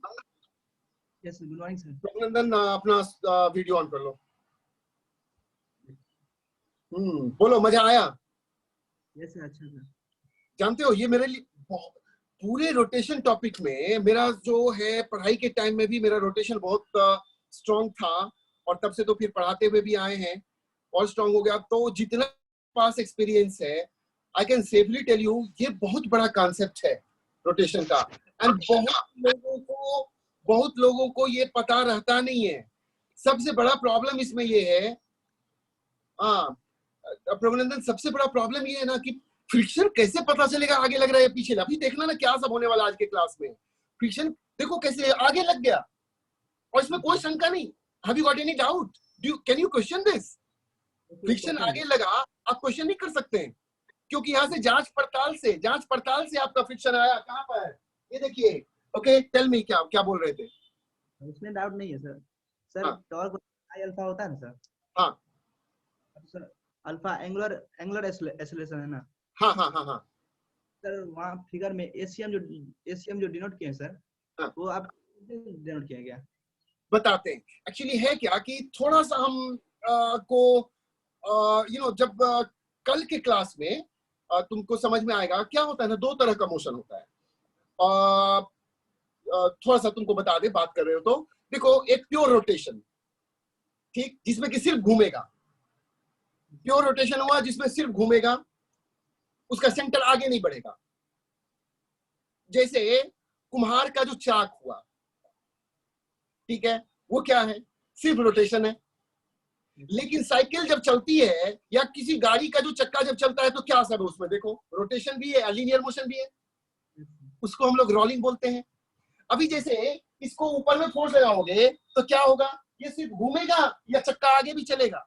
यस गुड मॉर्निंग सर। नंदन अपना वीडियो ऑन कर लो। बोलो, मजा आया? यस सर, अच्छा सर। जानते हो, ये मेरे लिए पूरे रोटेशन टॉपिक में मेरा जो है, पढ़ाई के टाइम में भी मेरा रोटेशन बहुत स्ट्रॉन्ग था, और तब से तो फिर पढ़ाते हुए भी आए हैं और स्ट्रॉन्ग हो गया। तो जितना पास एक्सपीरियंस है, I can safely tell you, ये बहुत बड़ा कॉन्सेप्ट है रोटेशन का, एंड बहुत लोगों को ये पता रहता नहीं है। सबसे बड़ा प्रॉब्लम इसमें ये है, हाँ प्रभुनंदन, सबसे बड़ा प्रॉब्लम ये है ना कि फ्रिक्शन कैसे पता चलेगा आगे लग रहा है पीछे। अभी देखना ना क्या सब होने वाला आज के क्लास में। फ्रिक्शन देखो कैसे आगे लग गया, और इसमें कोई शंका नहीं। Have you got any doubt? Can you question this? Friction आगे लगा, आप क्वेश्चन नहीं कर सकते, क्योंकि यहाँ से जांच पड़ताल से आपका फ्रिक्शन आया। कहाँ पर है ये देखिए। ओके, टेल मी, क्या बोल रहे थे? इसमें डाउट नहीं है सर। सर हाँ। टॉर्क आई अल्फा होता है ना सर? हाँ सर अल्फा एंगुलर एक्सेलरेशन है ना? हाँ हाँ हाँ हाँ सर वहाँ फिगर में एसीएम जो डिनोट किए हैं सर, हाँ। वो आप डिनोट किया क्या? बताते हैं। एक्चुअली है क्या कि थोड़ा सा हम को जब कल के क्लास में तुमको समझ में आएगा क्या होता है ना। दो तरह का मोशन होता है। थोड़ा सा तुमको बता दे, बात कर रहे हो तो देखो, एक प्योर रोटेशन, ठीक, जिसमें कि सिर्फ घूमेगा। प्योर रोटेशन हुआ जिसमें सिर्फ घूमेगा, उसका सेंटर आगे नहीं बढ़ेगा। जैसे कुम्हार का जो चाक हुआ, ठीक है, वो क्या है? सिर्फ रोटेशन है। लेकिन साइकिल जब चलती है या किसी गाड़ी का जो चक्का जब चलता है तो क्या सब है उसमें? देखो, रोटेशन भी है, लीनियर मोशन भी है। उसको हम लोग रोलिंग बोलते हैं। अभी जैसे इसको ऊपर में फोर्स लगाओगे तो क्या होगा? ये सिर्फ घूमेगा या चक्का आगे भी चलेगा?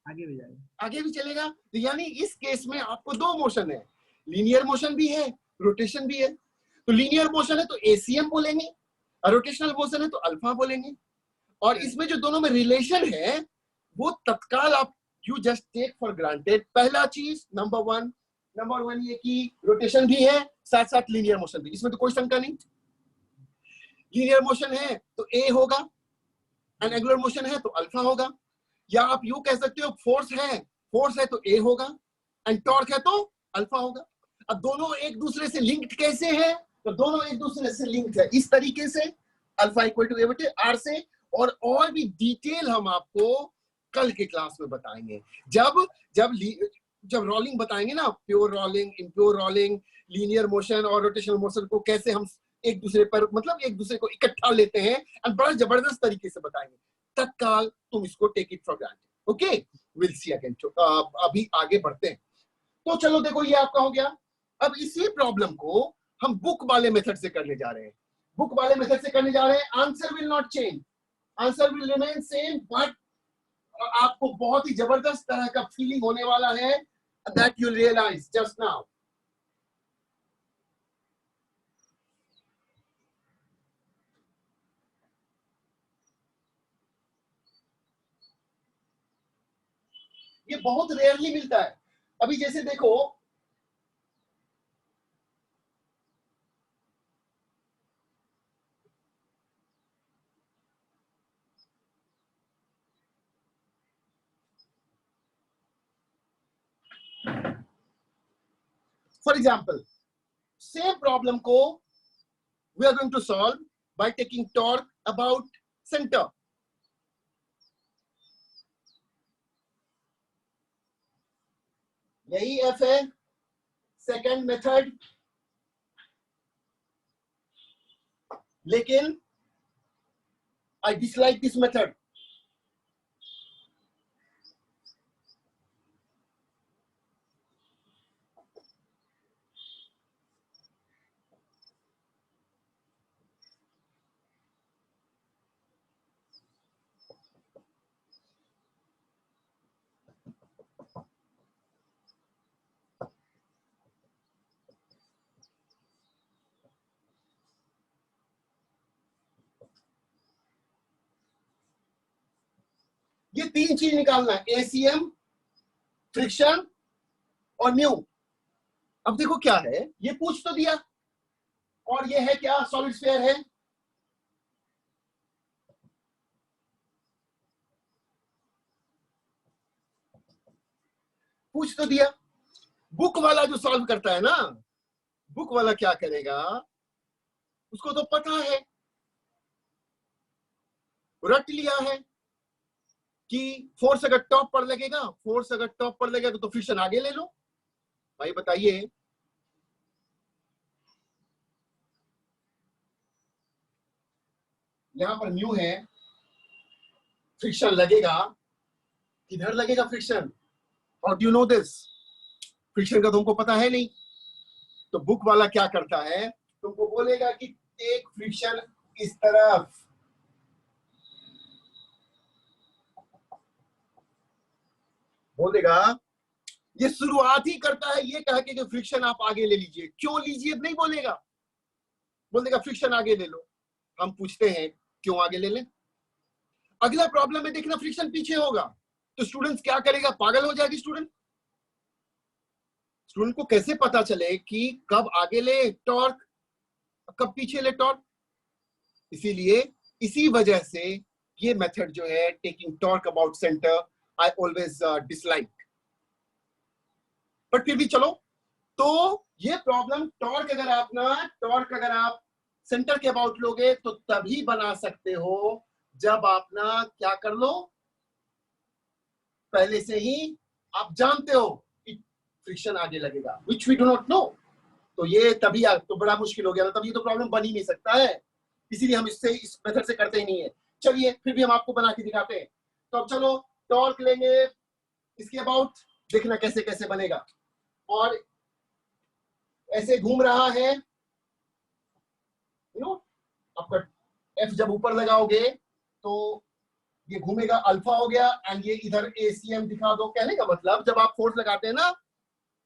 आगे भी जाएगा। आगे भी चलेगा। तो यानी इस केस में आपको दो मोशन है, लीनियर मोशन भी है, रोटेशन भी है। तो लीनियर मोशन है तो एसीएम बोलेंगे, रोटेशनल मोशन है तो अल्फा बोलेंगे। और इसमें जो दोनों में रिलेशन है वो तत्काल आप you just take for granted. पहला चीज नंबर वन ये कि रोटेशन भी है, साथ साथ लीनियर मोशन भी, इसमें तो कोई शंका नहीं। लीनियर मोशन है तो ए होगा, एंड एंगुलर मोशन है तो अल्फा होगा। या आप यू कह सकते हो फोर्स है तो ए होगा, एंड टॉर्क है तो अल्फा होगा। अब दोनों एक दूसरे से लिंक्ड कैसे हैं? तो दोनों एक दूसरे से लिंक्ड है इस तरीके से, अल्फा इक्वल टू ए बटे आर से। और भी डिटेल हम आपको कल के क्लास में बताएंगे, जब रोलिंग बताएंगे ना, pure rolling, impure rolling, linear motion और रोटेशनल मोशन को कैसे हम एक दूसरे पर, मतलब एक दूसरे को इकट्ठा लेते हैं, और बड़ा जबरदस्त तरीके से बताएंगे। तत्काल तुम इसको take it for granted. Okay, will see again. अभी आगे बढ़ते हैं। तो चलो देखो, ये आपका हो गया। अब इसी प्रॉब्लम को हम बुक वाले मेथड से करने जा रहे हैं। Answer will not change, answer will remain same, but आपको बहुत ही जबरदस्त तरह का फीलिंग होने वाला है, that you realise just now. ये बहुत रेयरली मिलता है। अभी जैसे देखो, फॉर एग्जाम्पल, सेम प्रॉब्लम को we are going to solve by taking torque about centre. यही एफ है, सेकेंड मेथड। लेकिन आई डिसलाइक दिस मेथड। ये तीन चीज निकालना है, एसीएम, फ्रिक्शन और न्यू। अब देखो क्या है, ये पूछ तो दिया, और ये है क्या? सॉलिड स्फीयर है। पूछ तो दिया। बुक वाला जो सॉल्व करता है ना, बुक वाला क्या करेगा, उसको तो पता है, रट लिया है कि फोर्स अगर टॉप पर लगेगा, फोर्स अगर टॉप पर लगेगा तो फ्रिक्शन आगे ले लो। भाई बताइए, यहां पर म्यू है, फ्रिक्शन लगेगा, किधर लगेगा friction? How do you know this? Friction का तुमको पता है नहीं। तो बुक वाला क्या करता है, तुमको बोलेगा कि टेक फ्रिक्शन इस तरफ, बोलेगा, ये शुरुआत ही करता है ये कह के कि फ्रिक्शन आप आगे ले लीजिए। क्यों लीजिए नहीं बोलेगा, बोलेगा फ्रिक्शन आगे ले लो। हम पूछते हैं क्यों आगे ले लें? अगला प्रॉब्लम में देखना फ्रिक्शन पीछे होगा, तो स्टूडेंट्स क्या करेगा, पागल हो जाएगी स्टूडेंट। स्टूडेंट को कैसे पता चले कि कब आगे ले टॉर्क, कब पीछे ले टॉर्क? इसीलिए इसी वजह से ये मेथड जो है taking torque about centre, I always dislike. But फिर भी चलो, तो ये प्रॉब्लम टॉर्क अगर आप सेंटर के अबाउट लोगे तो तभी बना सकते हो जब आप ना क्या कर लो, पहले से ही आप जानते हो कि फ्रिक्शन आगे लगेगा, which we do not know. तो ये तभी तो बड़ा मुश्किल हो गया ना, तभी तो प्रॉब्लम बन ही नहीं सकता है, इसीलिए हम इस मेथड से करते ही नहीं है। चलिए फिर भी हम आपको बना के दिखाते हैं। तो अब चलो टॉर्क लेंगे, इसके अबाउट देखना कैसे कैसे बनेगा। और ऐसे घूम रहा है, आपका एफ जब ऊपर लगाओगे तो ये घूमेगा, अल्फा हो गया, एंड ये इधर एसीएम दिखा दो। कहने का मतलब जब आप फोर्स लगाते हैं ना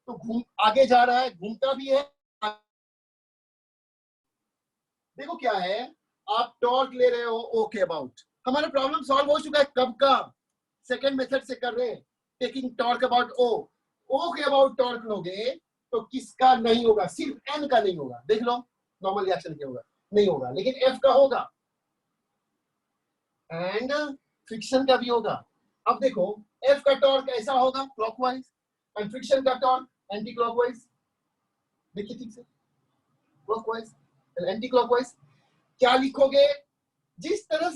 तो घूम आगे जा रहा है, घूमता भी है। देखो क्या है, आप टॉर्क ले रहे हो ओके अबाउट, हमारा प्रॉब्लम सॉल्व हो चुका है कब का, सेकंड मेथड से कर रहे हैं, टेकिंग टॉर्क अबाउट ओ के अबाउट टॉर्क लोगे तो किसका नहीं होगा, सिर्फ एन का नहीं होगा। देख लो नॉर्मल रिएक्शन क्या होगा, नहीं होगा, लेकिन एफ का होगा एंड फ्रिक्शन का भी होगा। अब देखो एफ का टॉर्क ऐसा होगा क्लॉकवाइज, एंड फ्रिक्शन का टॉर्क एंटी क्लॉकवाइज। देखिए ठीक से, क्लॉकवाइज एंटी क्लॉकवाइज। क्या लिखोगे, जिस तरह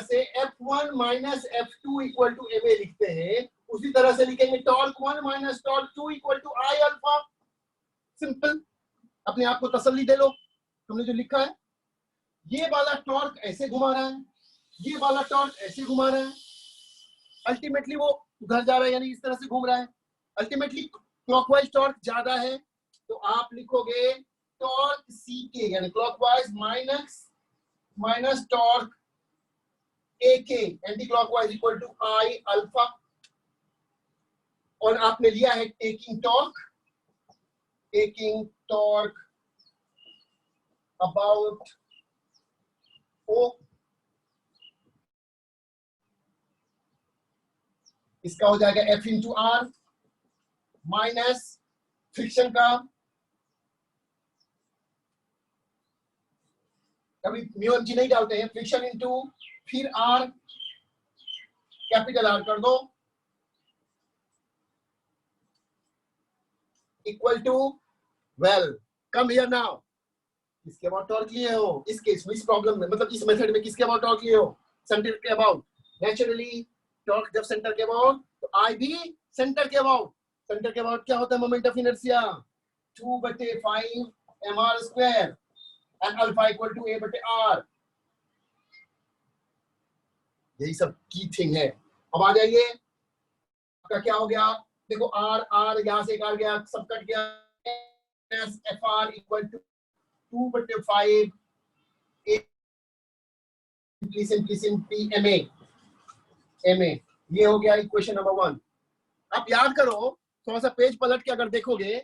से F1 minus F2 equal to MA लिखते हैं, उसी तरह से लिखेंगे torque 1 minus torque 2 equal to I alpha. Simple, अपने आप को तसल्ली दे लो, हमने जो लिखा है। ये वाला टॉर्क ऐसे घुमा रहा है, ये वाला टॉर्क ऐसे घुमा रहा है, अल्टीमेटली वो उधर जा रहा है, यानी इस तरह से घूम रहा है, अल्टीमेटली क्लॉकवाइज टॉर्क ज्यादा है। तो आप लिखोगे टॉर्क सी के, यानी क्लॉकवाइज माइनस टॉर्क ए के anticlockwise equal to I alpha. और आपने लिया है टेकिंग टॉर्क अबाउट ओ, इसका हो जाएगा F into R minus friction का, कभी म्यू एम जी नहीं डालते हैं, फ्रिक्शन इंटू फिर आर, कैपिटल आर कर दो, equal to, well come here now, किसके अबाउट टॉर्क लिए हो इस केस में, इस प्रॉब्लम में, मतलब इस मेथड में किसके अबाउट टॉर्क लिए हो, सेंटर के अबाउट। नेचुरली टॉर्क जब सेंटर के अबाउट तो आई भी सेंटर के अबाउट। सेंटर के अबाउट क्या होता है, moment of inertia 2/5 mr square and alpha equal to a/r। यही सब की थिंग है। अब आ जाइए, आपका क्या हो गया, देखो r यहां से काट गया, सब कट गया, fr equal to 2/5 simply ma। ये हो गया इक्वेशन नंबर 1। आप याद करो, थोड़ा सा पेज पलट के अगर देखोगे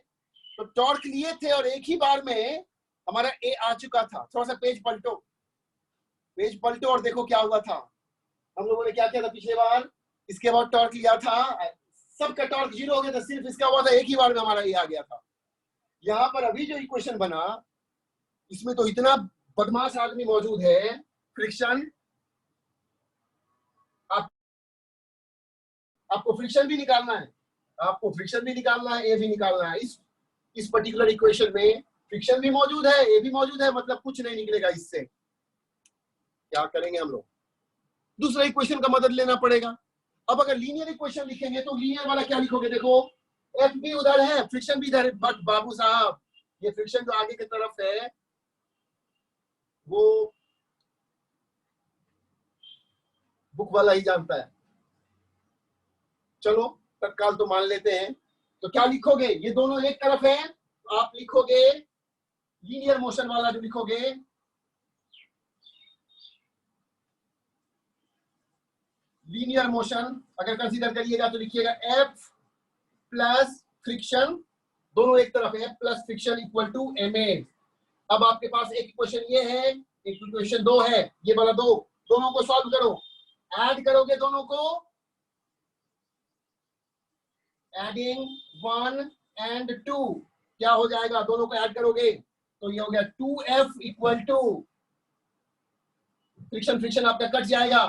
तो टॉर्क लिए थे और एक ही बार में हमारा ए आ चुका था। थोड़ा सा पेज पलटो और देखो क्या हुआ था। हम लोगों ने क्या किया था पिछले बार, इसके बाद टॉर्क लिया था, सबका टॉर्क 0 हो गया था, सिर्फ इसका हुआ था एक ही बार में हमारा ए आ गया था। यहाँ पर अभी जो इक्वेशन बना, इसमें तो इतना बदमाश आदमी मौजूद है, फ्रिक्शन, आपको फ्रिक्शन भी निकालना है, आपको फ्रिक्शन भी निकालना है, ए भी निकालना है। इस पर्टिकुलर इक्वेशन में फ्रिक्शन भी मौजूद है, ए भी मौजूद है, मतलब कुछ नहीं निकलेगा इससे। क्या करेंगे हम लोग? दूसरा इक्वेशन का मदद लेना पड़ेगा। अब अगर लीनियर इक्वेशन लिखेंगे तो लीनियर वाला क्या लिखोगे? देखो एफ भी उधर है, फ्रिक्शन भी इधर है, बट बाबू साहब ये फ्रिक्शन जो आगे की तरफ है वो बुक वाला ही जानता है। चलो तत्काल तो मान लेते हैं। तो क्या लिखोगे? ये दोनों एक तरफ है, आप लिखोगे लीनियर मोशन वाला जो लिखोगे, लीनियर मोशन अगर कंसीडर करिएगा तो लिखिएगा एफ प्लस फ्रिक्शन, दोनों एक तरफ है, plus friction equal to M A. अब आपके पास एक इक्वेशन ये है, एक इक्वेशन दो है, ये वाला दो, दोनों को सॉल्व करो, ऐड करोगे दोनों को, एडिंग 1 and 2 क्या हो जाएगा? दोनों को ऐड करोगे तो ये हो गया 2f equal to friction, friction आपका कट जाएगा,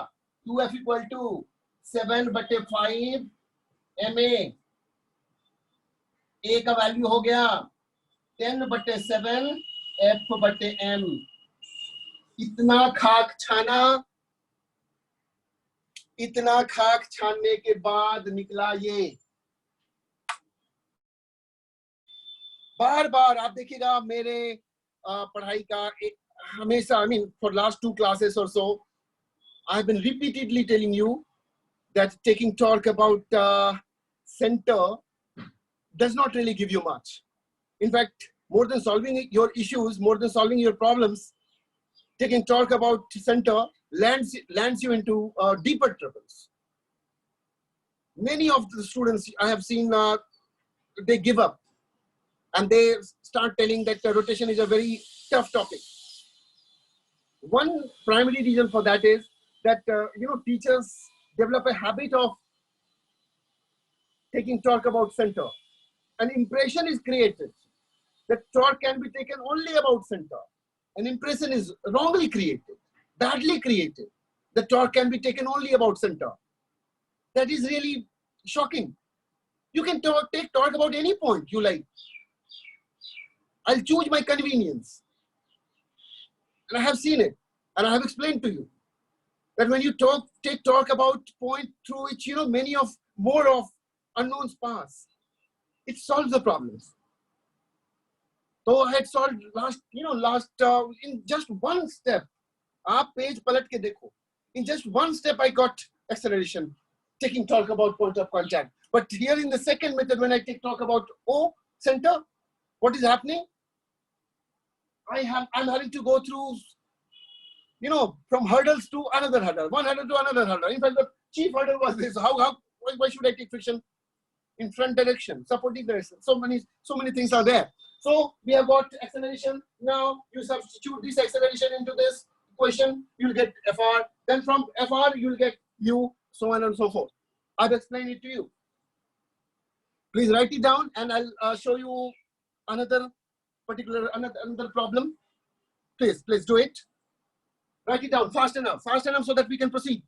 2f इक्वल टू 7/5 ma। ए का वैल्यू हो गया 10/7 f/m। इतना खाक छाना, इतना खाक छानने के बाद निकला ये। बार बार आप देखिएगा मेरे पढ़ाई का हमेशा, I mean for last 2 classes or so I have been repeatedly telling you that taking talk about center does not really give you much. In fact, more than solving your issues, more than solving your problems, taking talk about center lands you into deeper troubles. Many of the students I have seen they give up and they start telling that rotation is a very tough topic. One primary reason for that is that teachers develop a habit of taking talk about center. An impression is created that talk can be taken only about center. An impression is wrongly created, badly created. The talk can be taken only about center. That is really shocking. You can take talk about any point you like. I'll choose my convenience. And I have seen it. And I have explained to you that when you take talk about point through which, more of unknowns pass, it solves the problems. So I had solved last in just one step. Aap page palat ke dekho. In just one step, I got acceleration, taking talk about point of contact. But here in the second method, when I take talk about O center, what is happening? I'm having to go through, from hurdles to another hurdle, one hurdle to another hurdle. In fact, the chief hurdle was this: why should I take friction in front direction, supporting direction? So many things are there. So we have got acceleration. Now you substitute this acceleration into this equation, you'll get Fr. Then from Fr you'll get U, so on and so forth. I've explained it to you. Please write it down, and I'll show you another problem. Please do it. Write it down fast enough so that we can proceed.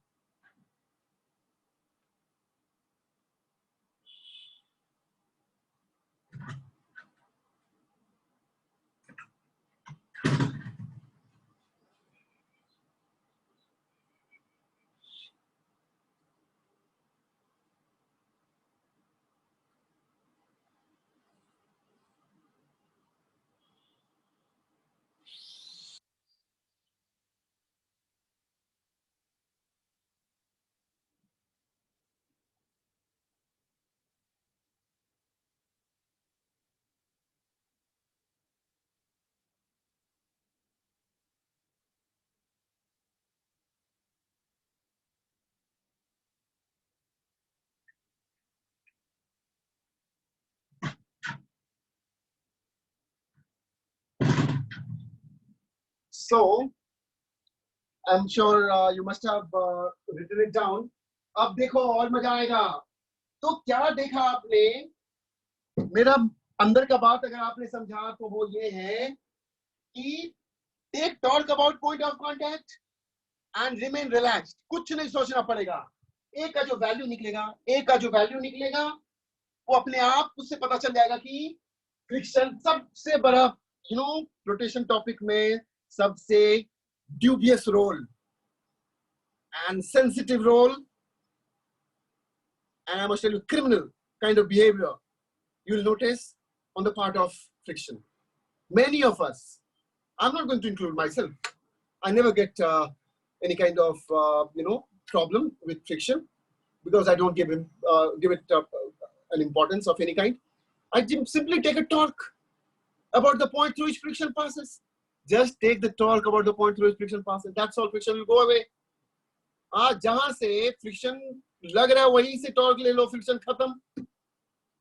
So I'm sure you must have written it down. अब देखो और मजा आएगा। तो क्या देखा आपने? मेरा अंदर का बात अगर आपने समझा तो वो ये है कि take talk about point of contact and remain relaxed. कुछ नहीं सोचना पड़ेगा। ए का जो वैल्यू निकलेगा वो अपने आप उससे पता चल जाएगा कि फ्रिक्शन सबसे बड़ा रोटेशन टॉपिक में सबसे dubious role and sensitive role, and I must tell you, criminal kind of behavior you will notice on the part of friction. Many of us, I'm not going to include myself, I never get any kind of problem with friction because I don't give it an importance of any kind. I simply take a torque about the point through which friction passes. Just take the torque about the point through which friction passes. That's all. Friction will go away. आज जहां से फ्रिक्शन लग रहा है वहीं से टॉर्क ले लो, फ्रिक्शन खत्म.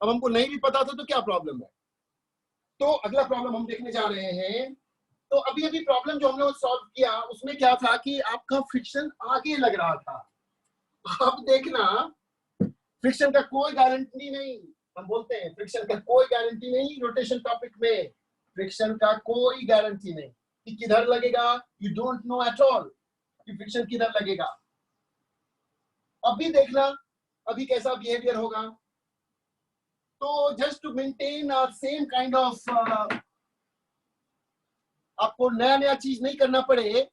अब हमको नहीं भी पता था तो क्या प्रॉब्लम है. तो अगला प्रॉब्लम हम देखने जा रहे हैं. तो अभी अभी प्रॉब्लम जो हमने सॉल्व किया उसमें क्या था कि आपका फ्रिक्शन आगे लग रहा था. अब देखना, फ्रिक्शन का कोई गारंटी नहीं. हम बोलते हैं फ्रिक्शन का कोई गारंटी नहीं रोटेशन टॉपिक में. फ्रिक्शन का कोई गारंटी नहीं कि किधर लगेगा. You don't know at all कि फ्रिक्शन किधर लगेगा. अभी देखना अभी कैसा बिहेवियर होगा. तो just to maintain same kind of, आपको नया नया चीज नहीं करना पड़े.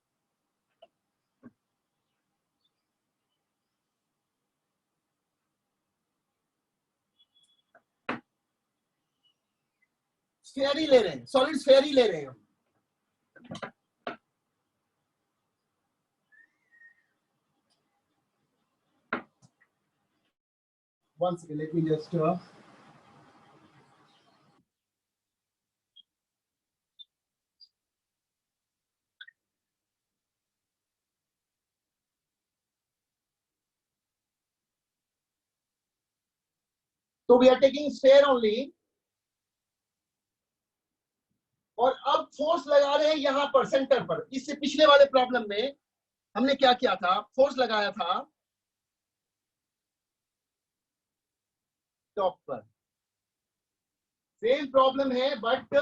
स्फीयर ही ले रहे हैं, सॉलिड स्फीयर ही ले रहे हैं. Once again, let me just so we are taking sphere only. और अब फोर्स लगा रहे हैं यहां पर सेंटर पर. इससे पिछले वाले प्रॉब्लम में हमने क्या किया था, फोर्स लगाया था टॉप पर. सेम प्रॉब्लम है बट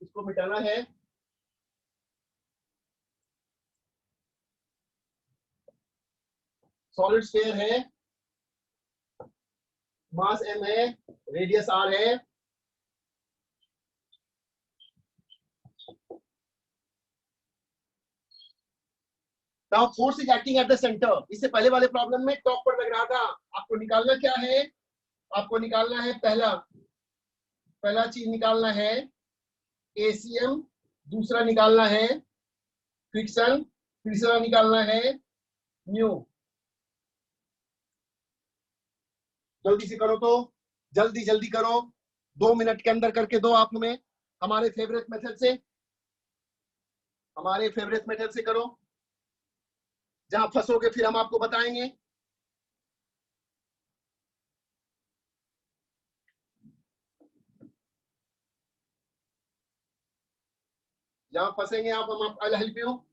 इसको मिटाना है. सॉलिड स्फीयर है, मास m है, रेडियस r है. Now force is acting at the center. इससे पहले वाले प्रॉब्लम में टॉप पर लग रहा था. आपको निकालना क्या है, आपको निकालना है पहला चीज निकालना है ACM, दूसरा निकालना है फ्रिक्शन, तीसरा निकालना है न्यू. जल्दी से करो, तो जल्दी करो. 2 मिनट के अंदर करके दो आप हमें. हमारे फेवरेट मेथड से करो. जहां फंसोगे फिर हम आपको बताएंगे. जहां फंसेंगे आप, हम आई विल हेल्प यू.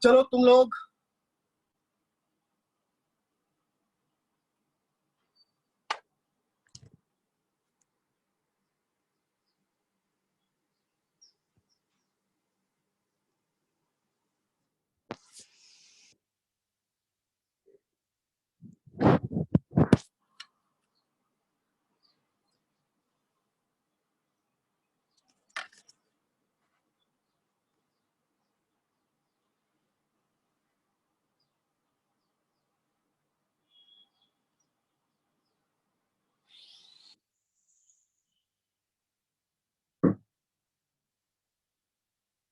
चलो तुम लोग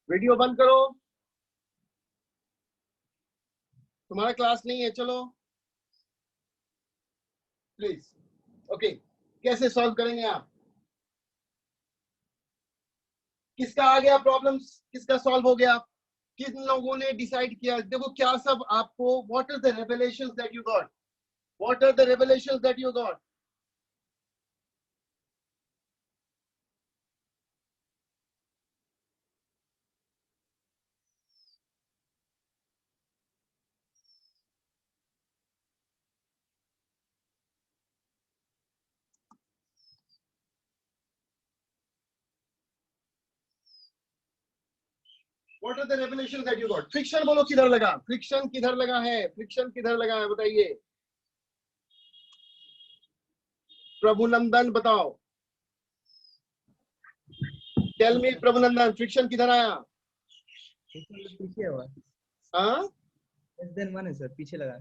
वीडियो बंद करो. तुम्हारा क्लास नहीं है, चलो प्लीज. ओके, कैसे सॉल्व करेंगे आप? किसका आ गया प्रॉब्लम्स, किसका सॉल्व हो गया? किन लोगों ने डिसाइड किया? देखो क्या सब आपको, what are the revelations that you got, what are the revelations that you got? What are the revelations that you got? Friction बोलो किधर लगा? Friction किधर लगा है? Friction किधर लगा है? बताइए। प्रभुनंदन बताओ। Tell me प्रभुनंदन, friction किधर आया? पीछे हुआ। हाँ? Less than 1 है सर, पीछे लगा।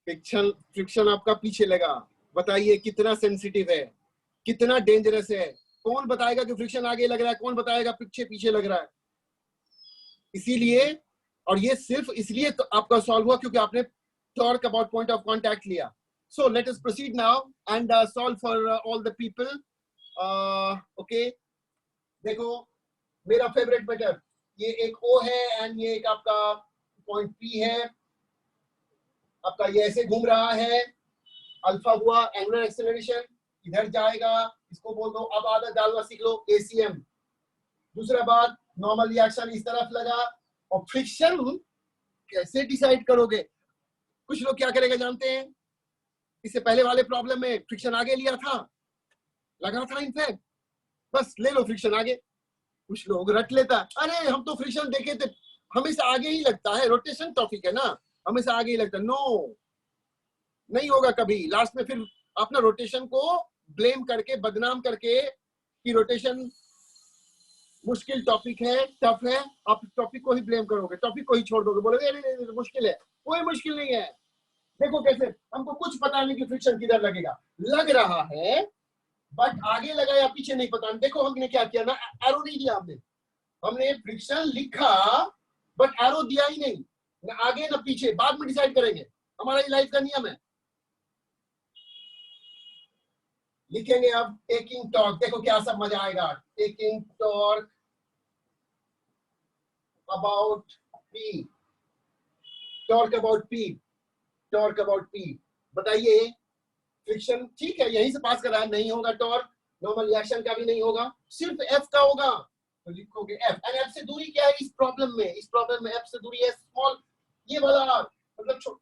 फ्रिक्शन आपका पीछे लगा। बताइए कितना सेंसिटिव है, कितना डेंजरस है। कौन बताएगा कि फ्रिक्शन आगे लग रहा है, कौन बताएगा पीछे पीछे लग रहा है। इसीलिए, और ये सिर्फ इसलिए तो आपका सॉल्व हुआ क्योंकि आपने torque about point of contact लिया। So let us proceed now and solve for all the people. Okay, देखो मेरा फेवरेट मेथड, ये एक ओ है एंड ये एक आपका पॉइंट पी है। आपका ये ऐसे घूम रहा है, अल्फा हुआ, एंगुलर एक्सेलरेशन इधर जाएगा, इसको बोल दो। अब आदत डालना सीख लो, एसीएम। दूसरा बात, नॉर्मल रिएक्शन इस तरफ लगा। और फ्रिक्शन कैसे डिसाइड करोगे? कुछ लोग क्या करेगा जानते हैं? इससे पहले वाले प्रॉब्लम में फ्रिक्शन आगे लिया था, लगा था इनफैक्ट, बस ले लो फ्रिक्शन आगे। कुछ लोग रट लेता, अरे हम तो फ्रिक्शन देखे थे, हमेशा आगे ही लगता है, रोटेशन टॉपिक है ना, हमेशा आगे ही लगता है। नो, नहीं होगा कभी। लास्ट में फिर अपना रोटेशन को ब्लेम करके, बदनाम करके कि रोटेशन मुश्किल टॉपिक है, टफ है, आप टॉपिक को ही ब्लेम करोगे, टॉपिक को ही छोड़ दोगे, बोलोगे नहीं मुश्किल है। कोई मुश्किल नहीं है। देखो कैसे, हमको कुछ पता नहीं कि फ्रिक्शन किधर लगेगा, लग रहा है बट आगे लगा या पीछे नहीं पता। देखो हमने क्या किया ना, एरो नहीं दिया हमने फ्रिक्शन लिखा बट एरो दिया ही नहीं, ना आगे ना पीछे, बाद में डिसाइड करेंगे। हमारा ये लाइफ का नियम है। लिखेंगे अब टेकिंग टॉर्क। देखो क्या सब मजा आएगा। Taking torque about P, torque about P, torque about P. बताइए, फ्रिक्शन ठीक है, यहीं से पास कर रहा है, नहीं होगा टॉर्क, नॉर्मल रिएक्शन का भी नहीं होगा, सिर्फ एफ का होगा। तो लिखोगे एफ, एंड एफ से दूरी क्या है इस प्रॉब्लम में? इस प्रॉब्लम में एफ से दूरी है स्मॉल, ये वाला आर, मतलब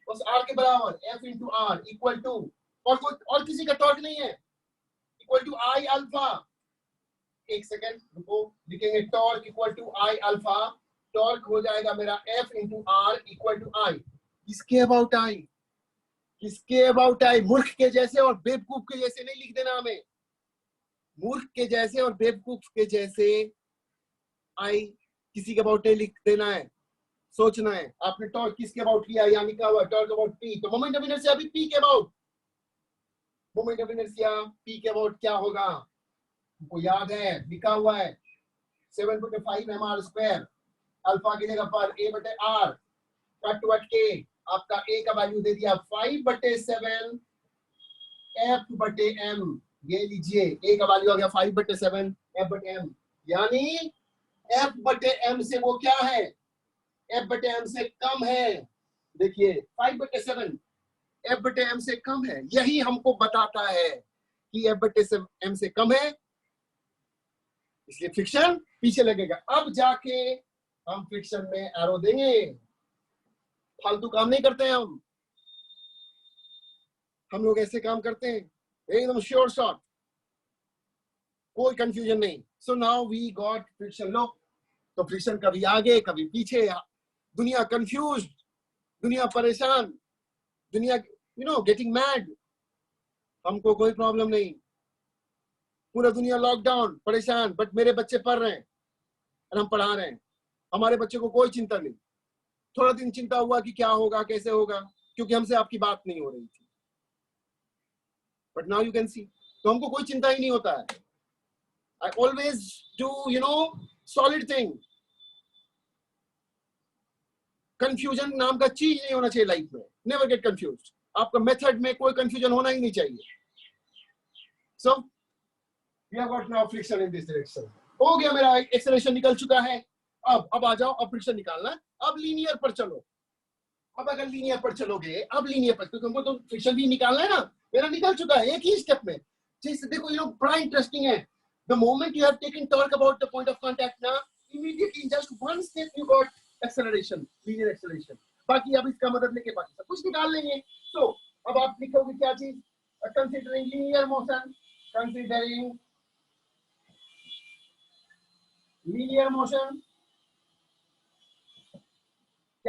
बस आर के बराबर, F into R equal to, और किसी का टॉर्क नहीं है, इक्वल टू आई अल्फा। एक सेकेंड रुको, लिखेंगे torque equal to I alpha. Torque हो जाएगा मेरा F into R equal to I. किसके अबाउट आई? किसके अबाउट आई? मूर्ख के जैसे और बेवकूफ के जैसे नहीं लिख देना हमें। मूर्ख के जैसे और बेवकूफ के जैसे आई किसी के अबाउट नहीं लिख देना है, सोचना है। आपने टॉर्क किसके अबाउट लिया? यहाँ लिखा हुआ टॉर्क अबाउट पी, तो मोमेंट ऑफ इनर्शिया अभी पी के about. Moment of inertia P के अबाउट क्या होगा? हमको याद है, लिखा हुआ है 7/5 mr स्क्वायर, अल्फा की जगह पर a/r, कट वट के आपका a का वैल्यू दे दिया 5/7 f/m। ये लीजिए, a का वैल्यू आ गया 5/7 f/m, यानी f/m से वो क्या है? f/m से कम है। देखिए 5/7 f/m से कम है, यही हमको बताता है कि f/m से कम है, इसलिए फ्रिक्शन पीछे लगेगा। अब जाके हम फ्रिक्शन में एरो देंगे, फालतू काम नहीं करते हैं हम लोग ऐसे काम करते हैं एकदम श्योर शॉट, कोई कंफ्यूजन नहीं। So now we got friction. लो, तो फ्रिक्शन कभी आगे कभी पीछे, दुनिया कंफ्यूज्ड, दुनिया परेशान, दुनिया गेटिंग मैड। हमको कोई प्रॉब्लम नहीं, पूरा दुनिया लॉकडाउन परेशान, बट मेरे बच्चे पढ़ रहे हैं और हम पढ़ा रहे हैं। हमारे बच्चे को कोई चिंता नहीं। थोड़ा दिन चिंता हुआ कि क्या होगा, कैसे होगा, क्योंकि हमसे आपकी बात नहीं हो रही थी, but now you can see. तो हमको कोई चिंता ही नहीं होता है। I always do solid thing. Confusion नाम का चीज नहीं होना चाहिए लाइफ में। Never get confused. आपका मेथड में कोई कंफ्यूजन होना ही नहीं चाहिए। सो we have got now friction in this direction। हो गया, मेरा एक्सेलरेशन निकल चुका है। अब आ जाओ, अब फ्रिक्शन निकालना है। अब लीनियर पर चलो। अब अगर लीनियर पर चलोगे, अब लीनियर पर, क्योंकि हमको तो फ्रिक्शन भी निकालना है ना। मेरा निकल चुका है एक ही स्टेप में। जैसे देखो, बड़ा इंटरेस्टिंग है। The moment you have taken torque about the point of contact ना, immediately in just one step you got acceleration, linear acceleration. बाकी अब इसका मदद लेके बाकी सब कुछ निकाल लेंगे। तो अब आप लिखोगे क्या चीज? Considering linear motion, considering linear motion,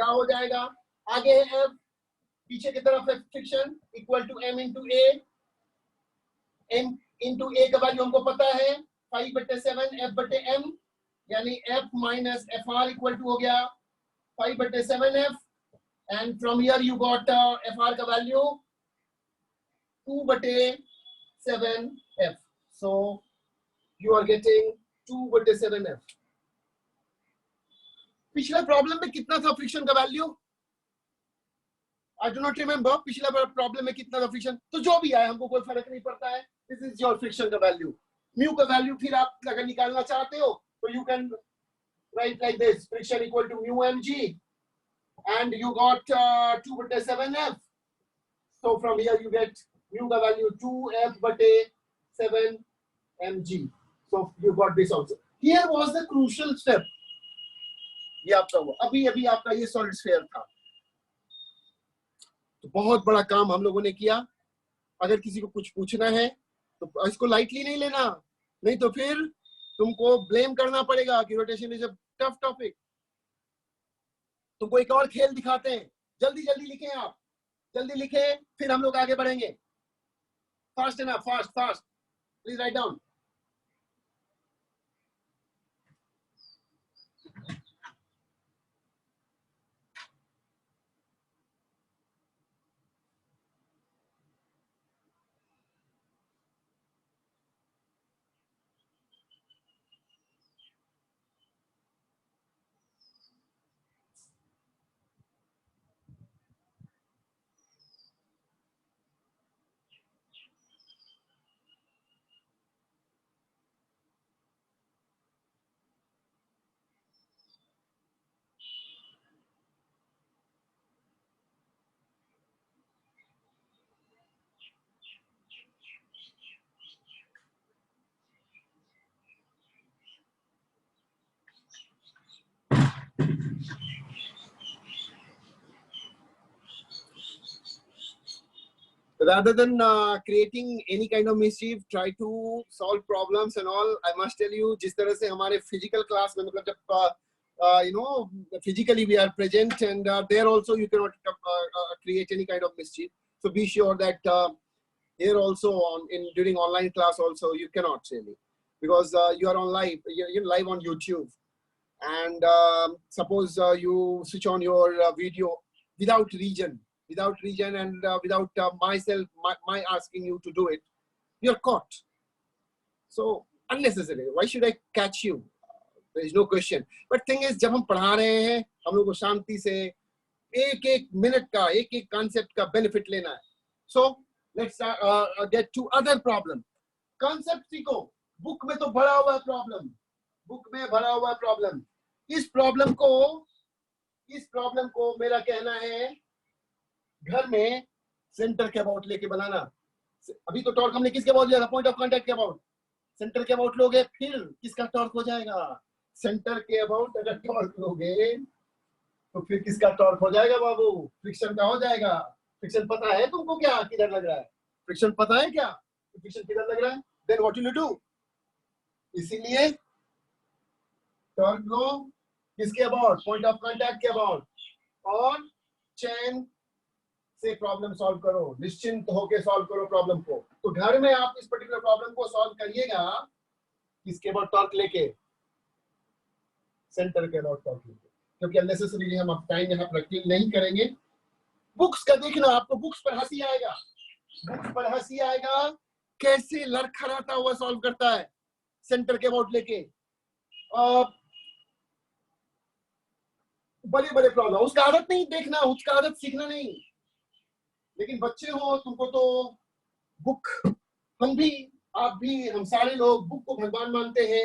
क्या हो जाएगा, आगे है F, पीछे की तरफ है friction equal to M into A, M into A का वैल्यू हमको पता है 5/7 F बटे M, यानी F माइनस FR इक्वल टू हो गया 5/7 F, and from here you got FR का value 2/7 F, so you are getting 2/7 F. पिछले प्रॉब्लम में कितना था फ्रिक्शन का value, I do not remember, पिछले प्रॉब्लम में कितना था फ्रिक्शन, तो जो भी आए हमको कोई फर्क नहीं पड़ता है, दिस इज योर फ्रिक्शन का वैल्यू, म्यू का वैल्यू फिर आप अगर निकालना चाहते हो तो you can write like this, friction equal to mu mg and you got 2/7 F, so from here you get mu का value 2F बटे 7 mg, so you got this also. Here was the crucial step, ये आपका हुआ, अभी आपका ये सॉलिड स्फीयर था, तो बहुत बड़ा काम हम लोगों ने किया। अगर किसी को कुछ पूछना है तो इसको लाइटली नहीं लेना, नहीं तो फिर तुमको ब्लेम करना पड़ेगा कि rotation is a tough topic. तुमको एक और खेल दिखाते हैं, जल्दी जल्दी लिखें, आप जल्दी लिखें, फिर हम लोग आगे बढ़ेंगे। फास्ट है ना, fast fast, please write down. Rather than creating any kind of mischief, try to solve problems and all. I must tell you, जिस तरह से हमारे physical class में मतलब जब you know physically we are present and there also you cannot create any kind of mischief. So be sure that here also during online class also you cannot really, because you are on live, you're live on YouTube, and suppose you switch on your video without region and without my asking you to do it, you're caught. So unnecessary, why should I catch you? There is no question. But thing is, जब हम पढ़ा रहे हैं हम लोग को शांति से एक एक मिनट का एक एक कॉन्सेप्ट का बेनिफिट लेना है. So let's get to other problem. Concept सीखो. बुक में तो भरा हुआ है प्रॉब्लम, बुक में भरा हुआ है प्रॉब्लम. इस प्रॉब्लम को मेरा कहना है घर में सेंटर के अबाउट लेके बनाना. अभी तो टॉर्क हमने किसके अबाउट लिया था? पॉइंट ऑफ कांटेक्ट के अबाउट. सेंटर के अबाउट लोगे फिर किसका टॉर्क हो जाएगा? सेंटर के अबाउट अगर टॉर्क लोगे तो फिर किसका टॉर्क हो जाएगा बाबू? फ्रिक्शन का हो जाएगा. फ्रिक्शन पता है तुमको क्या किधर लग रहा है? फ्रिक्शन पता है क्या फ्रिक्शन किधर लग रहा है? Then what will you do? इसीलिए टॉर्क लो किसके अबाउट? पॉइंट ऑफ कांटेक्ट के अबाउट, और चेन से प्रॉब्लम सॉल्व करो. निश्चिंत होके सॉल्व करो प्रॉब्लम को. तो घर में आप इस पर्टिकुलर प्रॉब्लम को सॉल्व करिएगा किसके अबाउट? टॉर्क लेके, सेंटर के अबाउट टॉर्क लेके. क्योंकि अननेसेसरीली हम अब टाइम यहाँ प्रैक्टिस नहीं करेंगे. बुक्स का देखना, आपको बुक्स पर हंसी आएगा. बुक्स पर हंसी आएगा कैसे लड़खड़ाता हुआ सॉल्व करता है सेंटर के अबाउट लेके. बड़े बड़े प्रॉब्लम, उसका आदत नहीं देखना, उसका आदत सीखना नहीं. लेकिन बच्चे हो तुमको तो बुक, हम भी, आप भी, हम सारे लोग बुक को भगवान मानते हैं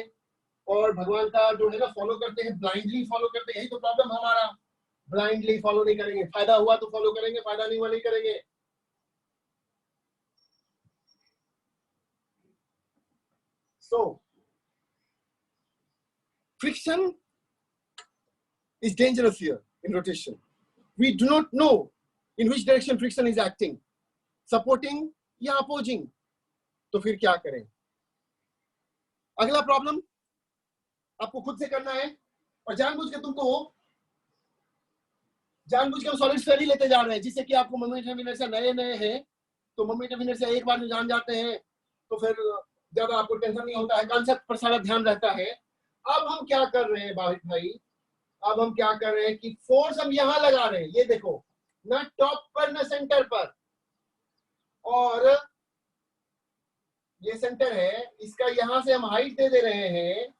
और भगवान का जो है ना फॉलो करते हैं, ब्लाइंडली फॉलो करते हैं. यही तो प्रॉब्लम हमारा, ब्लाइंडली फॉलो नहीं करेंगे. फायदा हुआ तो फॉलो करेंगे, फायदा नहीं हुआ नहीं करेंगे. So friction is dangerous here in rotation. We do not know in which direction friction is acting, supporting या opposing. तो फिर क्या करें? अगला प्रॉब्लम आपको खुद से करना है और जानबूझ के तुमको जानबूझ के हम सॉलिड स्फीयर ही लेते जा रहे हैं, जिससे कि आपको मोमेंटम इनर्शिया नए हैं तो मोमेंटम इनर्शिया एक बार में जान जाते हैं तो फिर ज्यादा आपको टेंशन नहीं होता है, कॉन्सेप्ट पर सारा ध्यान रहता है। अब हम क्या कर रहे हैं भाई, अब हम क्या कर रहे हैं कि फोर्स हम यहां लगा रहे हैं, ये देखो, ना टॉप पर ना सेंटर पर, और ये सेंटर है, इसका यहां से हम हाइट दे रहे हैं,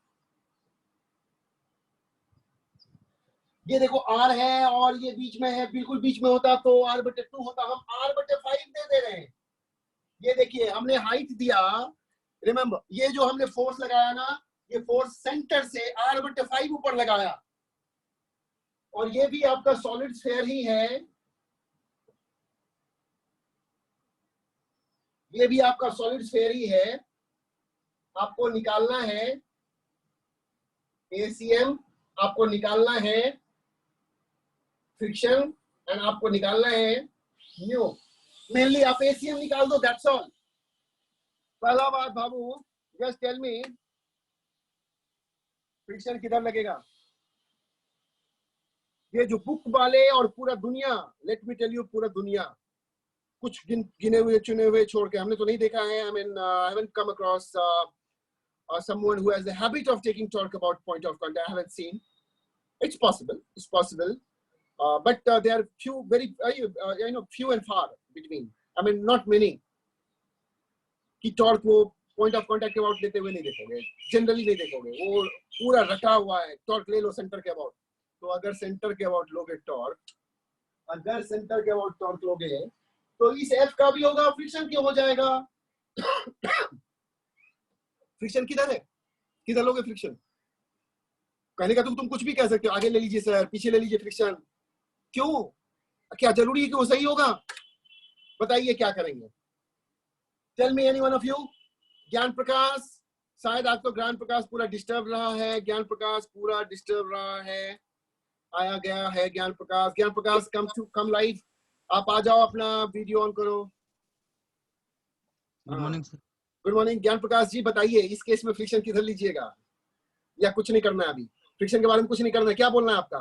ये देखो R है और ये बीच में है, बिल्कुल बीच में होता तो R/2 होता, हम R/5 दे रहे हैं। ये देखिए हमने हाइट दिया, रिमेंबर ये जो हमने फोर्स लगाया ना, ये फोर्स सेंटर से R/5 ऊपर लगाया, और ये भी आपका सॉलिड स्फीयर ही है, ये भी आपका सॉलिड स्फीयर ही है। आपको निकालना है ACM, आपको निकालना है फ्रिक्शन, एंड आपको निकालना है न्यू। मेनली आप ACM निकाल दो, दैट्स ऑल। पहला बात बाबू, जस्ट टेल मी फ्रिक्शन किधर लगेगा। ये जो बुक वाले और पूरा दुनिया, लेट मी टेल यू, पूरा दुनिया कुछ गिने हुए चुने हुए छोड़ के, हमने तो नहीं देखा है, I mean I haven't come across someone who has the habit of taking talk about point of contact. I haven't seen. It's possible, but there are few, very few and far between. I mean, not many कि टॉर्क वो पॉइंट ऑफ कांटेक्ट के अबाउट लेते हुए नहीं देखोगे, जनरली नहीं देखोगे, वो पूरा रटा हुआ है, टॉर्क ले लो सेंटर के अबाउट। तो अगर सेंटर के अबाउट लोगे टॉर्क, अगर सेंटर के अबाउट टॉर्क लोगे तो इस एफ का भी होगा, फ्रिक्शन क्यों हो जाएगा। फ्रिक्शन किधर है, किधर लोगे फ्रिक्शन। कहने का तुम कुछ भी कह सकते हो, आगे ले लीजिए सर, पीछे ले लीजिए फ्रिक्शन, क्यों, क्या जरूरी है कि वो सही होगा, बताइए क्या करेंगे। Tell me any one of you. Gyan Prakash, शायद आपको ज्ञान प्रकाश पूरा डिस्टर्ब रहा है, ज्ञान प्रकाश पूरा डिस्टर्ब रहा है, आया गया है ज्ञान प्रकाश। ज्ञान प्रकाश कम लाइव, आप आ जाओ, अपना वीडियो ऑन करो। Good morning sir. Good morning ज्ञान प्रकाश जी, बताइए इस केस में फ्रिक्शन किधर लीजिएगा, या कुछ नहीं करना है अभी, फ्रिक्शन के बारे में कुछ नहीं करना है, क्या बोलना है आपका।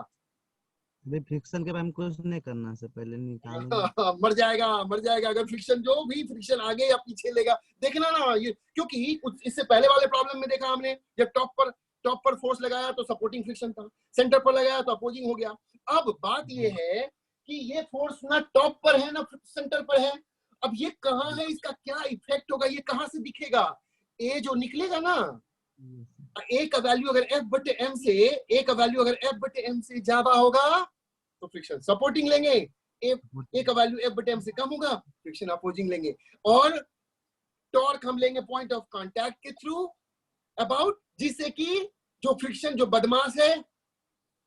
अभी फ्रिक्शन के बारे में कुछ नहीं करना है सर, पहले निकालेंगे। मर जाएगा अगर फ्रिक्शन, जो भी फ्रिक्शन आगे या पीछे लेगा, देखना ना ये, क्योंकि इससे पहले वाले प्रॉब्लम में देखा हमने, जब टॉप पर फोर्स लगाया तो सपोर्टिंग फ्रिक्शन था, सेंटर पर लगाया तो अपोजिंग हो गया। अब बात ये है कि ये फोर्स ना टॉप पर है ना सेंटर पर है, अब ये कहाँ है, इसका क्या इफेक्ट होगा, ये कहाँ से दिखेगा। ए जो निकलेगा ना, ए का वैल्यू अगर F/m से, ए का वैल्यू अगर F/m से ज्यादा होगा तो फ्रिक्शन सपोर्टिंग लेंगे, ए का वैल्यू F/m से कम होगा फ्रिक्शन अपोजिंग लेंगे, और टॉर्क हम लेंगे पॉइंट ऑफ कांटेक्ट के थ्रू अबाउट, जिससे कि जो फ्रिक्शन जो बदमाश है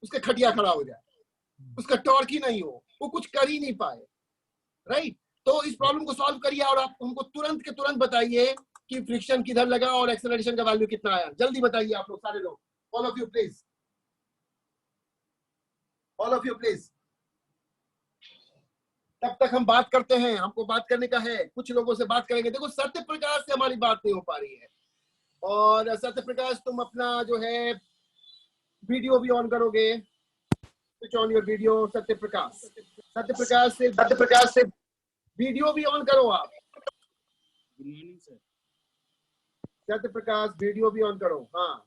उसका खटिया खड़ा हो जाए, उसका टॉर्क ही नहीं हो, वो कुछ कर ही नहीं पाए, राइट। तो इस प्रॉब्लम को सॉल्व करिए और आप हमको तुरंत के तुरंत बताइए कि फ्रिक्शन किधर लगा और एक्सेलरेशन का वैल्यू कितना आया, जल्दी बताइए आप लोग सारे लोग, all of you please, all of you please. तब तक हम बात करते हैं, हमको बात करने का है, कुछ लोगों से बात करेंगे। देखो सत्य प्रकाश से हमारी बात नहीं हो पा रही है, और सत्य प्रकाश तुम अपना जो है वीडियो भी ऑन करोगे, switch on your video. Satya Prakash से वीडियो भी ऑन करो आप। Good morning sir. Satya Prakash video भी ऑन करो। हाँ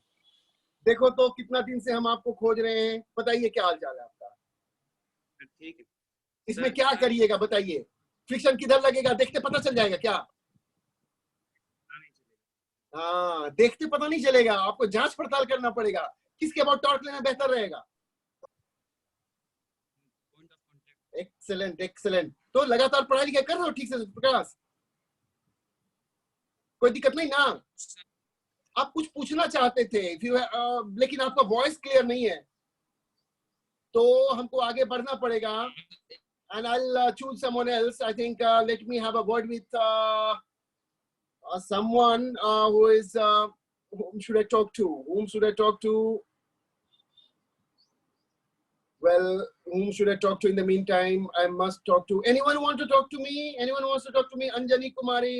देखो तो कितना दिन से हम आपको खोज रहे हैं, बताइए क्या हाल चाल है आपका। ठीक है, इसमें क्या करिएगा बताइए, फ्रिक्शन किधर लगेगा देखते पता चल जाएगा क्या। हाँ देखते पता नहीं चलेगा, आपको जांच पड़ताल करना पड़ेगा, किसके अबाउट टॉर्क लेना बेहतर रहेगा। एक्सेलेंट। तो लगातार पढ़ाई लिखाई कर रहे हो ठीक से प्रकाश, कोई दिक्कत नहीं ना। आप कुछ पूछना चाहते थे लेकिन आपका वॉइस क्लियर नहीं है, तो हमको आगे बढ़ना पड़ेगा। And I'll choose someone else. I think let me have a word with someone who is whom should I talk to? Well, whom should I talk to in the meantime? I must talk to anyone who wants to talk to me. Anyone who wants to talk to me? Anjani Kumari.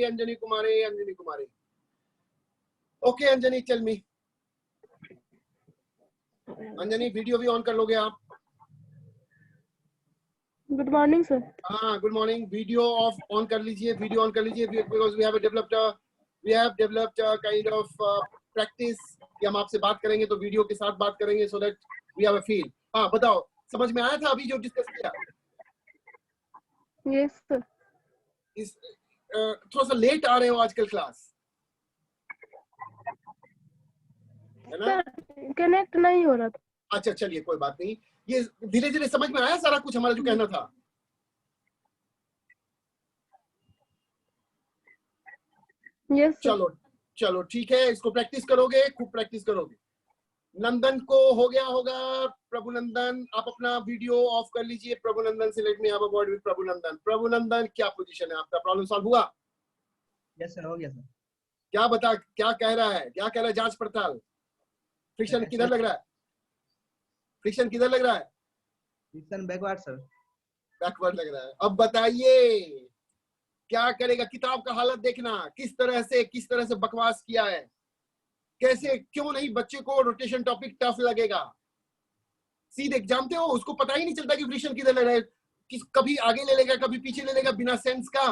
Okay, Anjani, tell me. Anjani video भी ऑन कर लोगे आप। Good morning sir. हाँ good morning. Video off on कर लीजिए, वीडियो ऑन कर लीजिए, because we have developed kind of practice कि हम आपसे बात करेंगे तो वीडियो के साथ बात करेंगे, so that we have a feel. हाँ बताओ, समझ में आया था अभी जो डिस्कस किया? Yes sir. इस थोड़ा सा लेट आ रहे हो आजकल क्लास, है ना? सर कनेक्ट नहीं हो रहा था। अच्छा चलिए कोई बात नहीं, ये धीरे धीरे समझ में आया सारा कुछ हमारा जो कहना था? Yes sir. चलो चलो ठीक है, इसको प्रैक्टिस करोगे, खूब प्रैक्टिस करोगे। नंदन को हो गया होगा। प्रभु नंदन, आप अपना वीडियो ऑफ कर लीजिए। प्रभु नंदन से let me have a word with Prabhu Nandan. Prabhu Nandan, क्या पोजीशन है आपका? प्रॉब्लम सॉल्व हुआ? यस सर, हो गया सर। क्या बता, क्या कह रहा है, क्या कह रहा है? जांच पड़ताल। फ्रिक्शन किधर लग रहा है? फ्रिक्शन किधर लग रहा है? Friction backward sir. बैकवर्ड लग रहा है। अब बताइए क्या करेगा? किताब का हालत देखना, किस तरह से बकवास किया है, कैसे, क्यों नहीं बच्चे को रोटेशन टॉपिक टफ लगेगा। सीधे जानते हो, उसको पता ही नहीं चलता कि फ्रिक्शन किधर लग रहा है, कभी आगे ले लेगा कभी पीछे ले लेगा बिना सेंस का,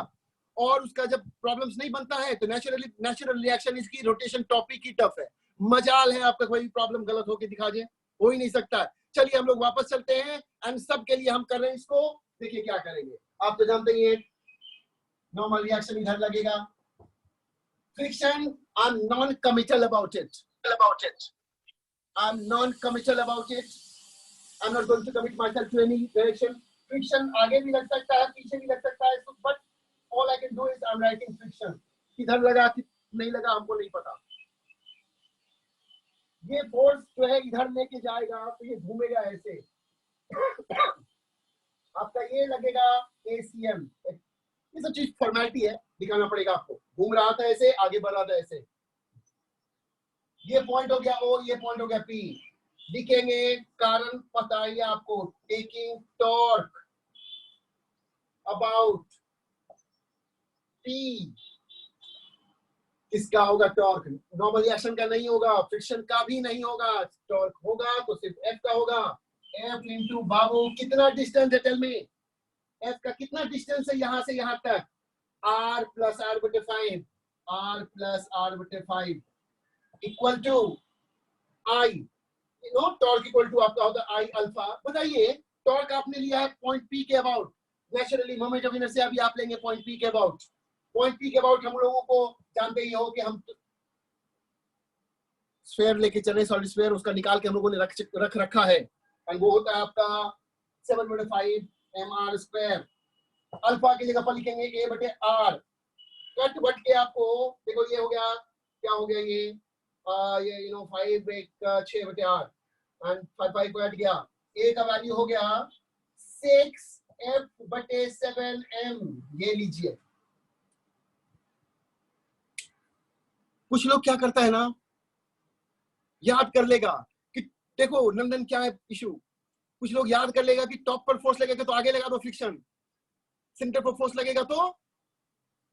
और उसका जब प्रॉब्लम्स नहीं बनता है तो नेचुरल रिएक्शन इसकी रोटेशन टॉपिक ही टफ है। मजाल है आपका कोई प्रॉब्लम गलत होके दिखा दे, हो ही नहीं सकता। चलिए हम लोग वापस चलते हैं, एंड सब के लिए हम कर रहे हैं इसको। देखिए क्या करेंगे, आप तो जानते ही हैं, नॉर्मल रिएक्शन इधर लगेगा। Friction, I am non committal about it. I'm non-committal about it. I'm not going to commit myself to any direction. Friction आगे भी लग सकता है, पीछे भी लग सकता है, but all I can do is I'm writing friction. किधर लगा कि नहीं लगा हमको नहीं पता। ये फोर्स जो है इधर लेके जाएगा तो ये घूमेगा ऐसे। आपका ये लगेगा ACM। ये सब चीज फॉर्मेलिटी है, दिखाना पड़ेगा आपको। घूम रहा था ऐसे, आगे बढ़ रहा था ऐसे। ये पॉइंट हो गया O, ये पॉइंट हो गया P। लिखेंगे, कारण पता है आपको। Taking torque about P। किसका होगा टॉर्क? नॉर्मल रिएक्शन का नहीं होगा, फ्रिक्शन का भी नहीं होगा। टॉर्क होगा तो सिर्फ F का होगा। F इंटू बाबू, कितना डिस्टेंस है? टेल मी, F का कितना डिस्टेंस है यहाँ से यहाँ तक? R प्लस R बटे 5, R प्लस R बटे 5 equal to I। Torque equal to आपका होगा I अल्फा। बताइए, टॉर्क आपने लिया है पॉइंट P के about. Naturally moment of inertia भी आप लेंगे पॉइंट P के अबाउट। पॉइंट P के अबाउट हम लोगों को जानते ही हो कि हम स्फीयर लेके चले, सॉलिड स्फीयर, उसका निकाल के हम लोगों ने रख रखा है, एंड वो होता है आपका 7/5 mr स्क्वायर। अल्फा की जगह पर लिखेंगे A बटे R। कट बट के आपको देखो, ये हो गया, क्या हो गया ये 5 एक 6 बटे 8 एंड 5 कट गया। A का वैल्यू हो गया 6F बटे 7M। ये लीजिए। कुछ लोग क्या करता है ना, याद कर लेगा कि देखो नंदन क्या है इशू। कुछ लोग याद कर लेगा कि टॉप पर फोर्स लगेगा तो आगे लगा दो फ्रिक्शन, सेंटर पर फोर्स लगेगा तो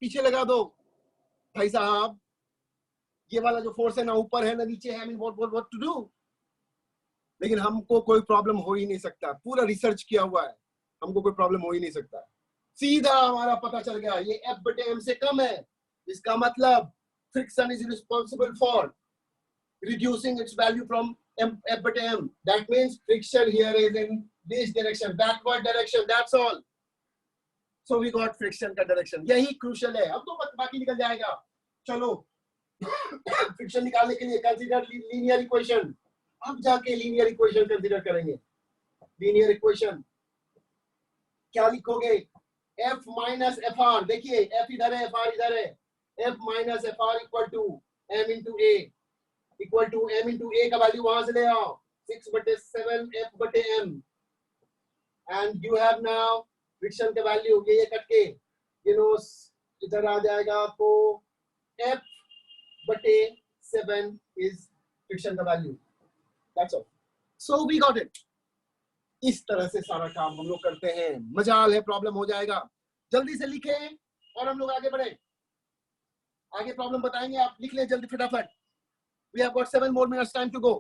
पीछे लगा दो। भाई साहब, ये वाला जो फोर्स है ना ऊपर है ना नीचे है, I mean what to do. लेकिन हमको कोई प्रॉब्लम हो ही नहीं सकता, पूरा रिसर्च किया हुआ है, हमको कोई प्रॉब्लम हो ही नहीं सकता। सीधा हमारा पता चल गया ये F बटे M से कम है। इसका मतलब friction is responsible for reducing its value from F बटे M. That means friction here is in this direction, backward direction, that's all. So we got friction का direction, यही crucial है। अब तो बाकी निकल जाएगा। चलो फ्रिक्शन निकालने के लिए कंसीडर लीनियर इक्वेशन। अब जाके लीनियर इक्वेशन कंसीडर करेंगे। लीनियर इक्वेशन क्या लिखोगे? F minus F R. देखिए F इधर है, FR इधर है। F minus F R equal to M into A, equal to M into A का वैल्यू वहां से ले आओ 6/7 F बटे M, and you have now friction का वैल्यू ये कट के इधर आ जाएगा, तो F बटे 7 is फ्रिक्शन का value. That's all. So we got it. इस तरह से सारा काम हम लोग करते हैं। मजाल है प्रॉब्लम हो जाएगा। जल्दी से लिखें और हम लोग आगे बढ़े। आगे प्रॉब्लम बताएंगे, आप लिख लें जल्दी फटाफट। We have got 7 more minutes time to go.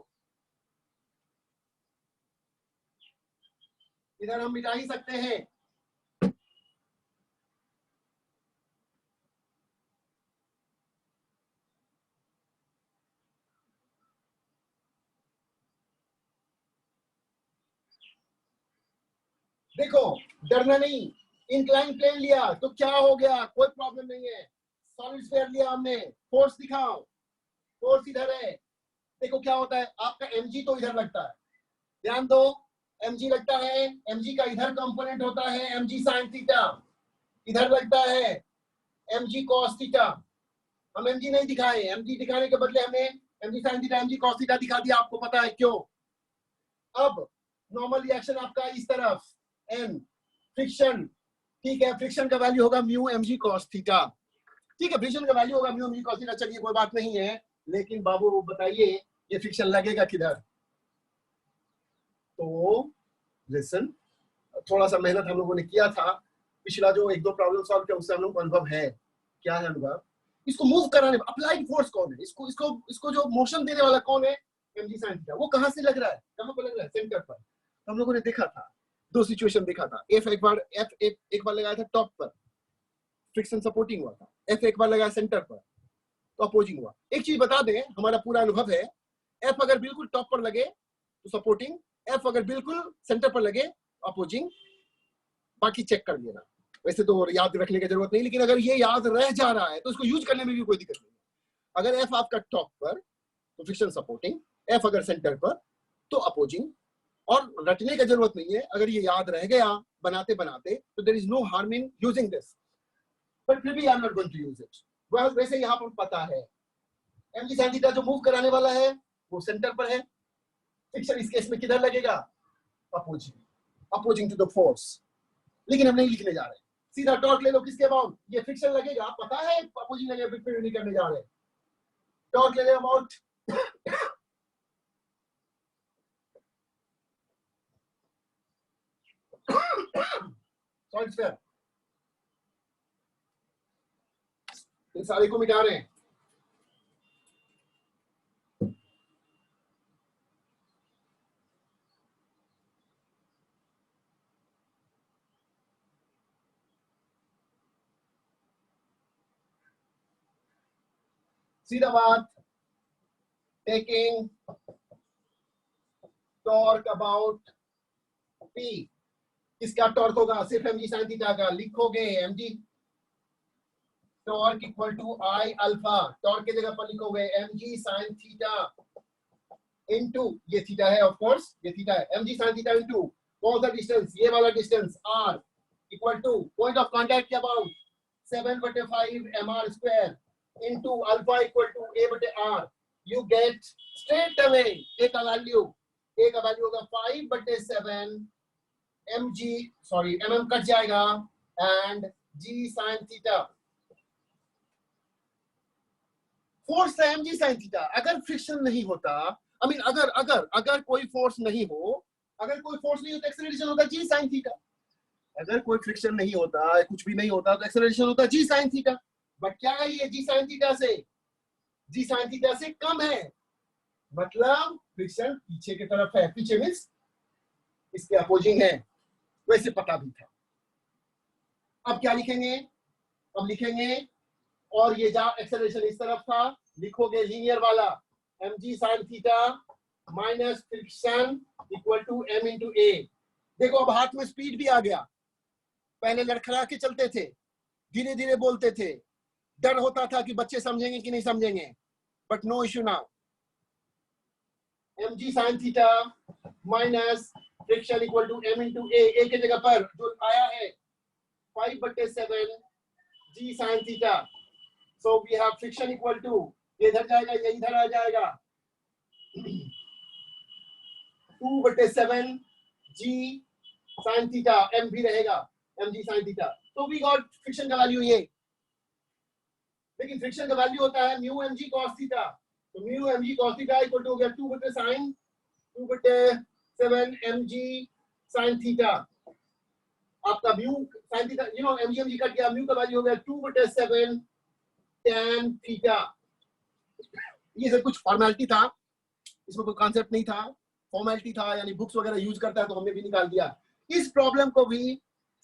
इधर हम मिटा ही सकते हैं। देखो डरना नहीं, इंक्लाइन प्लेन लिया तो क्या हो गया, कोई प्रॉब्लम नहीं है। सॉलिड स्फीयर लिया हमने, फोर्स दिखाओ, फोर्स इधर है। देखो क्या होता है, आपका mg तो इधर लगता है, ध्यान दो, mg लगता है, mg का इधर कंपोनेंट होता है mg sin थीटा, इधर लगता है mg cos थीटा। हम mg नहीं दिखाए, mg दिखाने के बदले हमने mg sin theta mg cos theta दिखा दिया, आपको पता है क्यों। अब नॉर्मल रिएक्शन आपका इस तरफ n फ्रिक्शन, ठीक है, फ्रिक्शन का वैल्यू होगा म्यू mg cos थीटा, ठीक है, फ्रिक्शन का वैल्यू होगा म्यू mg cos थीटा। चलिए कोई बात नहीं है, लेकिन बाबू बताइए ये फ्रिक्शन लगेगा किधर। तो लिसन, थोड़ा सा मेहनत हम लोगों ने किया था, पिछला जो एक दो प्रॉब्लम सॉल्व किया उससे हम लोग को अनुभव है। क्या है अनुभव, इसको मूव कराने, अप्लाइड फोर्स कौन है, इसको इसको इसको जो मोशन देने वाला कौन है, mg sin थीटा। वो कहां से लग रहा है, कहां पर लग रहा है, सेंटर पर। हम लोगों ने देखा था, दो सिचुएशन देखा था, F एक बार लगाया था टॉप पर, फ्रिक्शन सपोर्टिंग हुआ था, F एक बार लगाया सेंटर पर तो अपोजिंग हुआ। एक चीज बता दें, हमारा पूरा अनुभव है, F अगर बिल्कुल टॉप पर लगे तो सपोर्टिंग, F अगर बिल्कुल सेंटर पर लगे अपोजिंग। बाकी चेक कर लेना, वैसे तो याद रखने की जरूरत नहीं, लेकिन अगर ये याद रह जा रहा है तो इसको यूज करने में भी कोई दिक्कत नहीं। अगर F आपका टॉप पर तो फ्रिक्शन सपोर्टिंग, F अगर सेंटर पर तो अपोजिंग, और रटने की जरूरत नहीं है। अगर ये याद रह गया बनाते बनाते तो there is no harm in using this, but फिर भी I am not going to use it. वैसे यहाँ पर पता है mg sin थीटा जो मूव कराने वाला है वो सेंटर पर है, फ्रिक्शन इस केस में किधर लगेगा, opposing, opposing to the force. लेकिन हम नहीं लिखने जा रहे, सीधा टॉर्क ले लो, किसके अबाउट, ये फ्रिक्शन लगेगा, पता है अपोजिंग लगेगा, फिर नहीं करने जा रहे, टॉर्क ले लो अबाउट सॉलिड स्फीयर। इन सारे को मिटा रहे हैं, सीधा बात, टेकिंग टॉर्क अबाउट P, किसका टॉर्क होगा, सिर्फ mg sin थीटा का। लिखोगे mg torque equal to I alpha, torque की जगह पर लिखोगे mg sin थीटा इनटू, ये थीटा है ऑफ कोर्स, ये थीटा है, mg sin थीटा इनटू कौन सा डिस्टेंस, ये वाला distance r equal to point of contact के about 7/5 mr square into alpha equal to a बटे r, you get straight away एक का वैल्यू होगा 5/7 mg, सॉरी mm कट जाएगा, and g sin theta. Force है mg sin थीटा। अगर फ्रिक्शन नहीं होता, आई मीन अगर कोई फोर्स नहीं हो, तो एक्सेलरेशन होता g sin थीटा। अगर कोई फ्रिक्शन नहीं होता, कुछ भी नहीं होता, तो एक्सेलरेशन होता g sin थीटा। बट क्या है ये, g sin थीटा से कम है, मतलब फ्रिक्शन पीछे की तरफ है, पीछे मींस इसके अपोजिंग है, वैसे पता भी था। अब क्या लिखेंगे, अब लिखेंगे, और ये जा एक्सेलरेशन इस तरफ था, लिखोगे लीनियर वाला mg sin theta minus friction equal to m into a। देखो अब हाथ में स्पीड भी आ गया, पहले लड़खड़ा के चलते थे, धीरे धीरे बोलते थे, डर होता था कि बच्चे समझेंगे कि नहीं समझेंगे, but no issue now. mg sin theta minus friction equal to m into a की जगह पर जो आया है 5/7 g sin theta. So we have friction equal to, ये इधर जाएगा, ये इधर आ जाएगा, 2/7 g sin थीटा, m भी रहेगा mg sin थीटा। तो वी गॉट फ्रिक्शन का वैल्यू ये, लेकिन फ्रिक्शन का वैल्यू होता है म्यू mg cos थीटा। तो mu mg cos theta equal to हो गया 2/7 mg sin थीटा। आपका mu sin theta, you know mg cut गया, म्यू का वैल्यू हो गया 2/7 tan थीटा। ये सब कुछ फॉर्मेलिटी था, इसमें कोई कॉन्सेप्ट नहीं था, फॉर्मेलिटी था, यानी बुक्स वगैरह यूज करता है तो हमने भी निकाल दिया। इस प्रॉब्लम को भी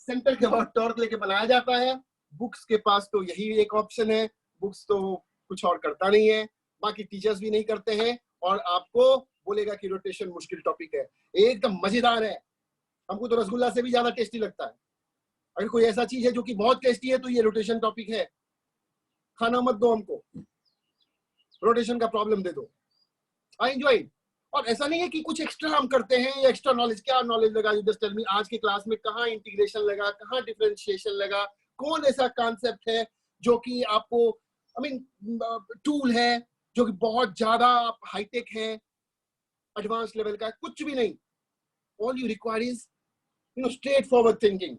सेंटर के बाद टॉर्क लेके बनाया जाता है। बुक्स के पास तो यही एक ऑप्शन है, बुक्स तो कुछ और करता नहीं है, बाकी टीचर्स भी नहीं करते हैं, और आपको बोलेगा कि रोटेशन मुश्किल टॉपिक है, एकदम मजेदार है। हमको तो रसगुल्ला से भी ज्यादा टेस्टी लगता है। अगर कोई ऐसा चीज है जो कि बहुत टेस्टी है तो ये रोटेशन टॉपिक है। खाना मत दो हमको, रोटेशन का प्रॉब्लम दे दो। I enjoy. और ऐसा नहीं है कि कुछ एक्स्ट्रा हम करते हैं या एक्स्ट्रा नॉलेज। क्या नॉलेज लगा? जस्ट टेल मी, आज के क्लास में कहाँ इंटीग्रेशन लगा, कहाँ डिफरेंशिएशन लगा, कौन ऐसा कॉन्सेप्ट है जो कि आपको आई मीन टूल है जो कि बहुत ज्यादा हाईटेक है, एडवांस लेवल का? कुछ भी नहीं। All you require is straight forward thinking.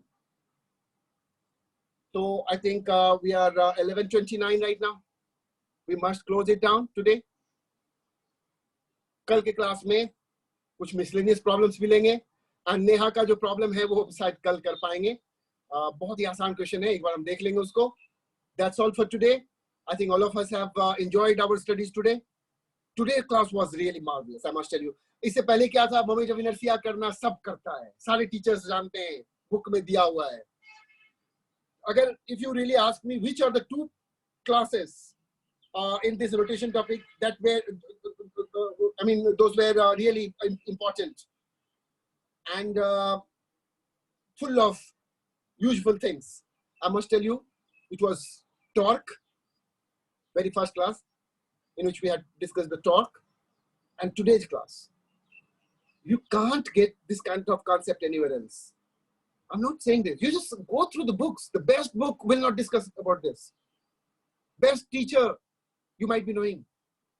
So I think we are 11:29 right now. We must close it down today. कल के क्लास में कुछ मिसलेनियस प्रॉब्लम्स मिलेंगे। एंड नेहा का जो प्रॉब्लम है वो शायद कल कर पाएंगे। बहुत ही आसान क्वेश्चन है, एक बार हम देख लेंगे उसको। That's all for today. I think all of us have enjoyed our studies today. Today's class was really marvelous, I must tell you. इससे पहले क्या था, मम्मी जब इनर्सिया करना सब करता है, सारे टीचर्स जानते हैं, बुक में दिया हुआ है। अगर if you really ask me which are the two classes in this rotation topic that were I mean those were really important and full of useful things, I must tell you, it was torque, very first class in which we had discussed the torque, and today's class. You can't get this kind of concept anywhere else. I'm not saying this. You just go through the books. The best book will not discuss about this. Best teacher you might be knowing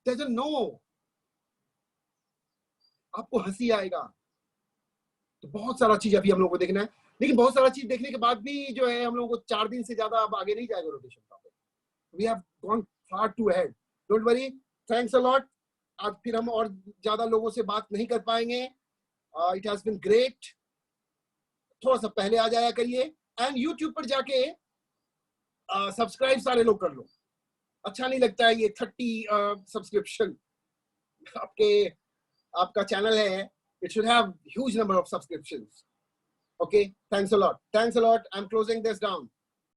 doesn't know. आपको हंसी आएगा। तो बहुत सारा चीज अभी हम लोगों को देखना है, लेकिन बहुत सारा चीज देखने के बाद भी जो है हम लोगों को 4 दिन से ज्यादा अब आगे नहीं जाएगा rotation topic. We have gone far too ahead. Don't worry. Thanks a lot. आज फिर हम और ज्यादा लोगों से बात नहीं कर पाएंगे। It has been great. थोड़ा सा पहले आ जाया करिए एंड YouTube पर जाके सब्सक्राइब सारे लोग कर लो। अच्छा नहीं लगता है ये 30 सब्सक्रिप्शन। आपका चैनल है, it should have huge number of subscriptions. Okay, thanks a lot. I'm closing this down.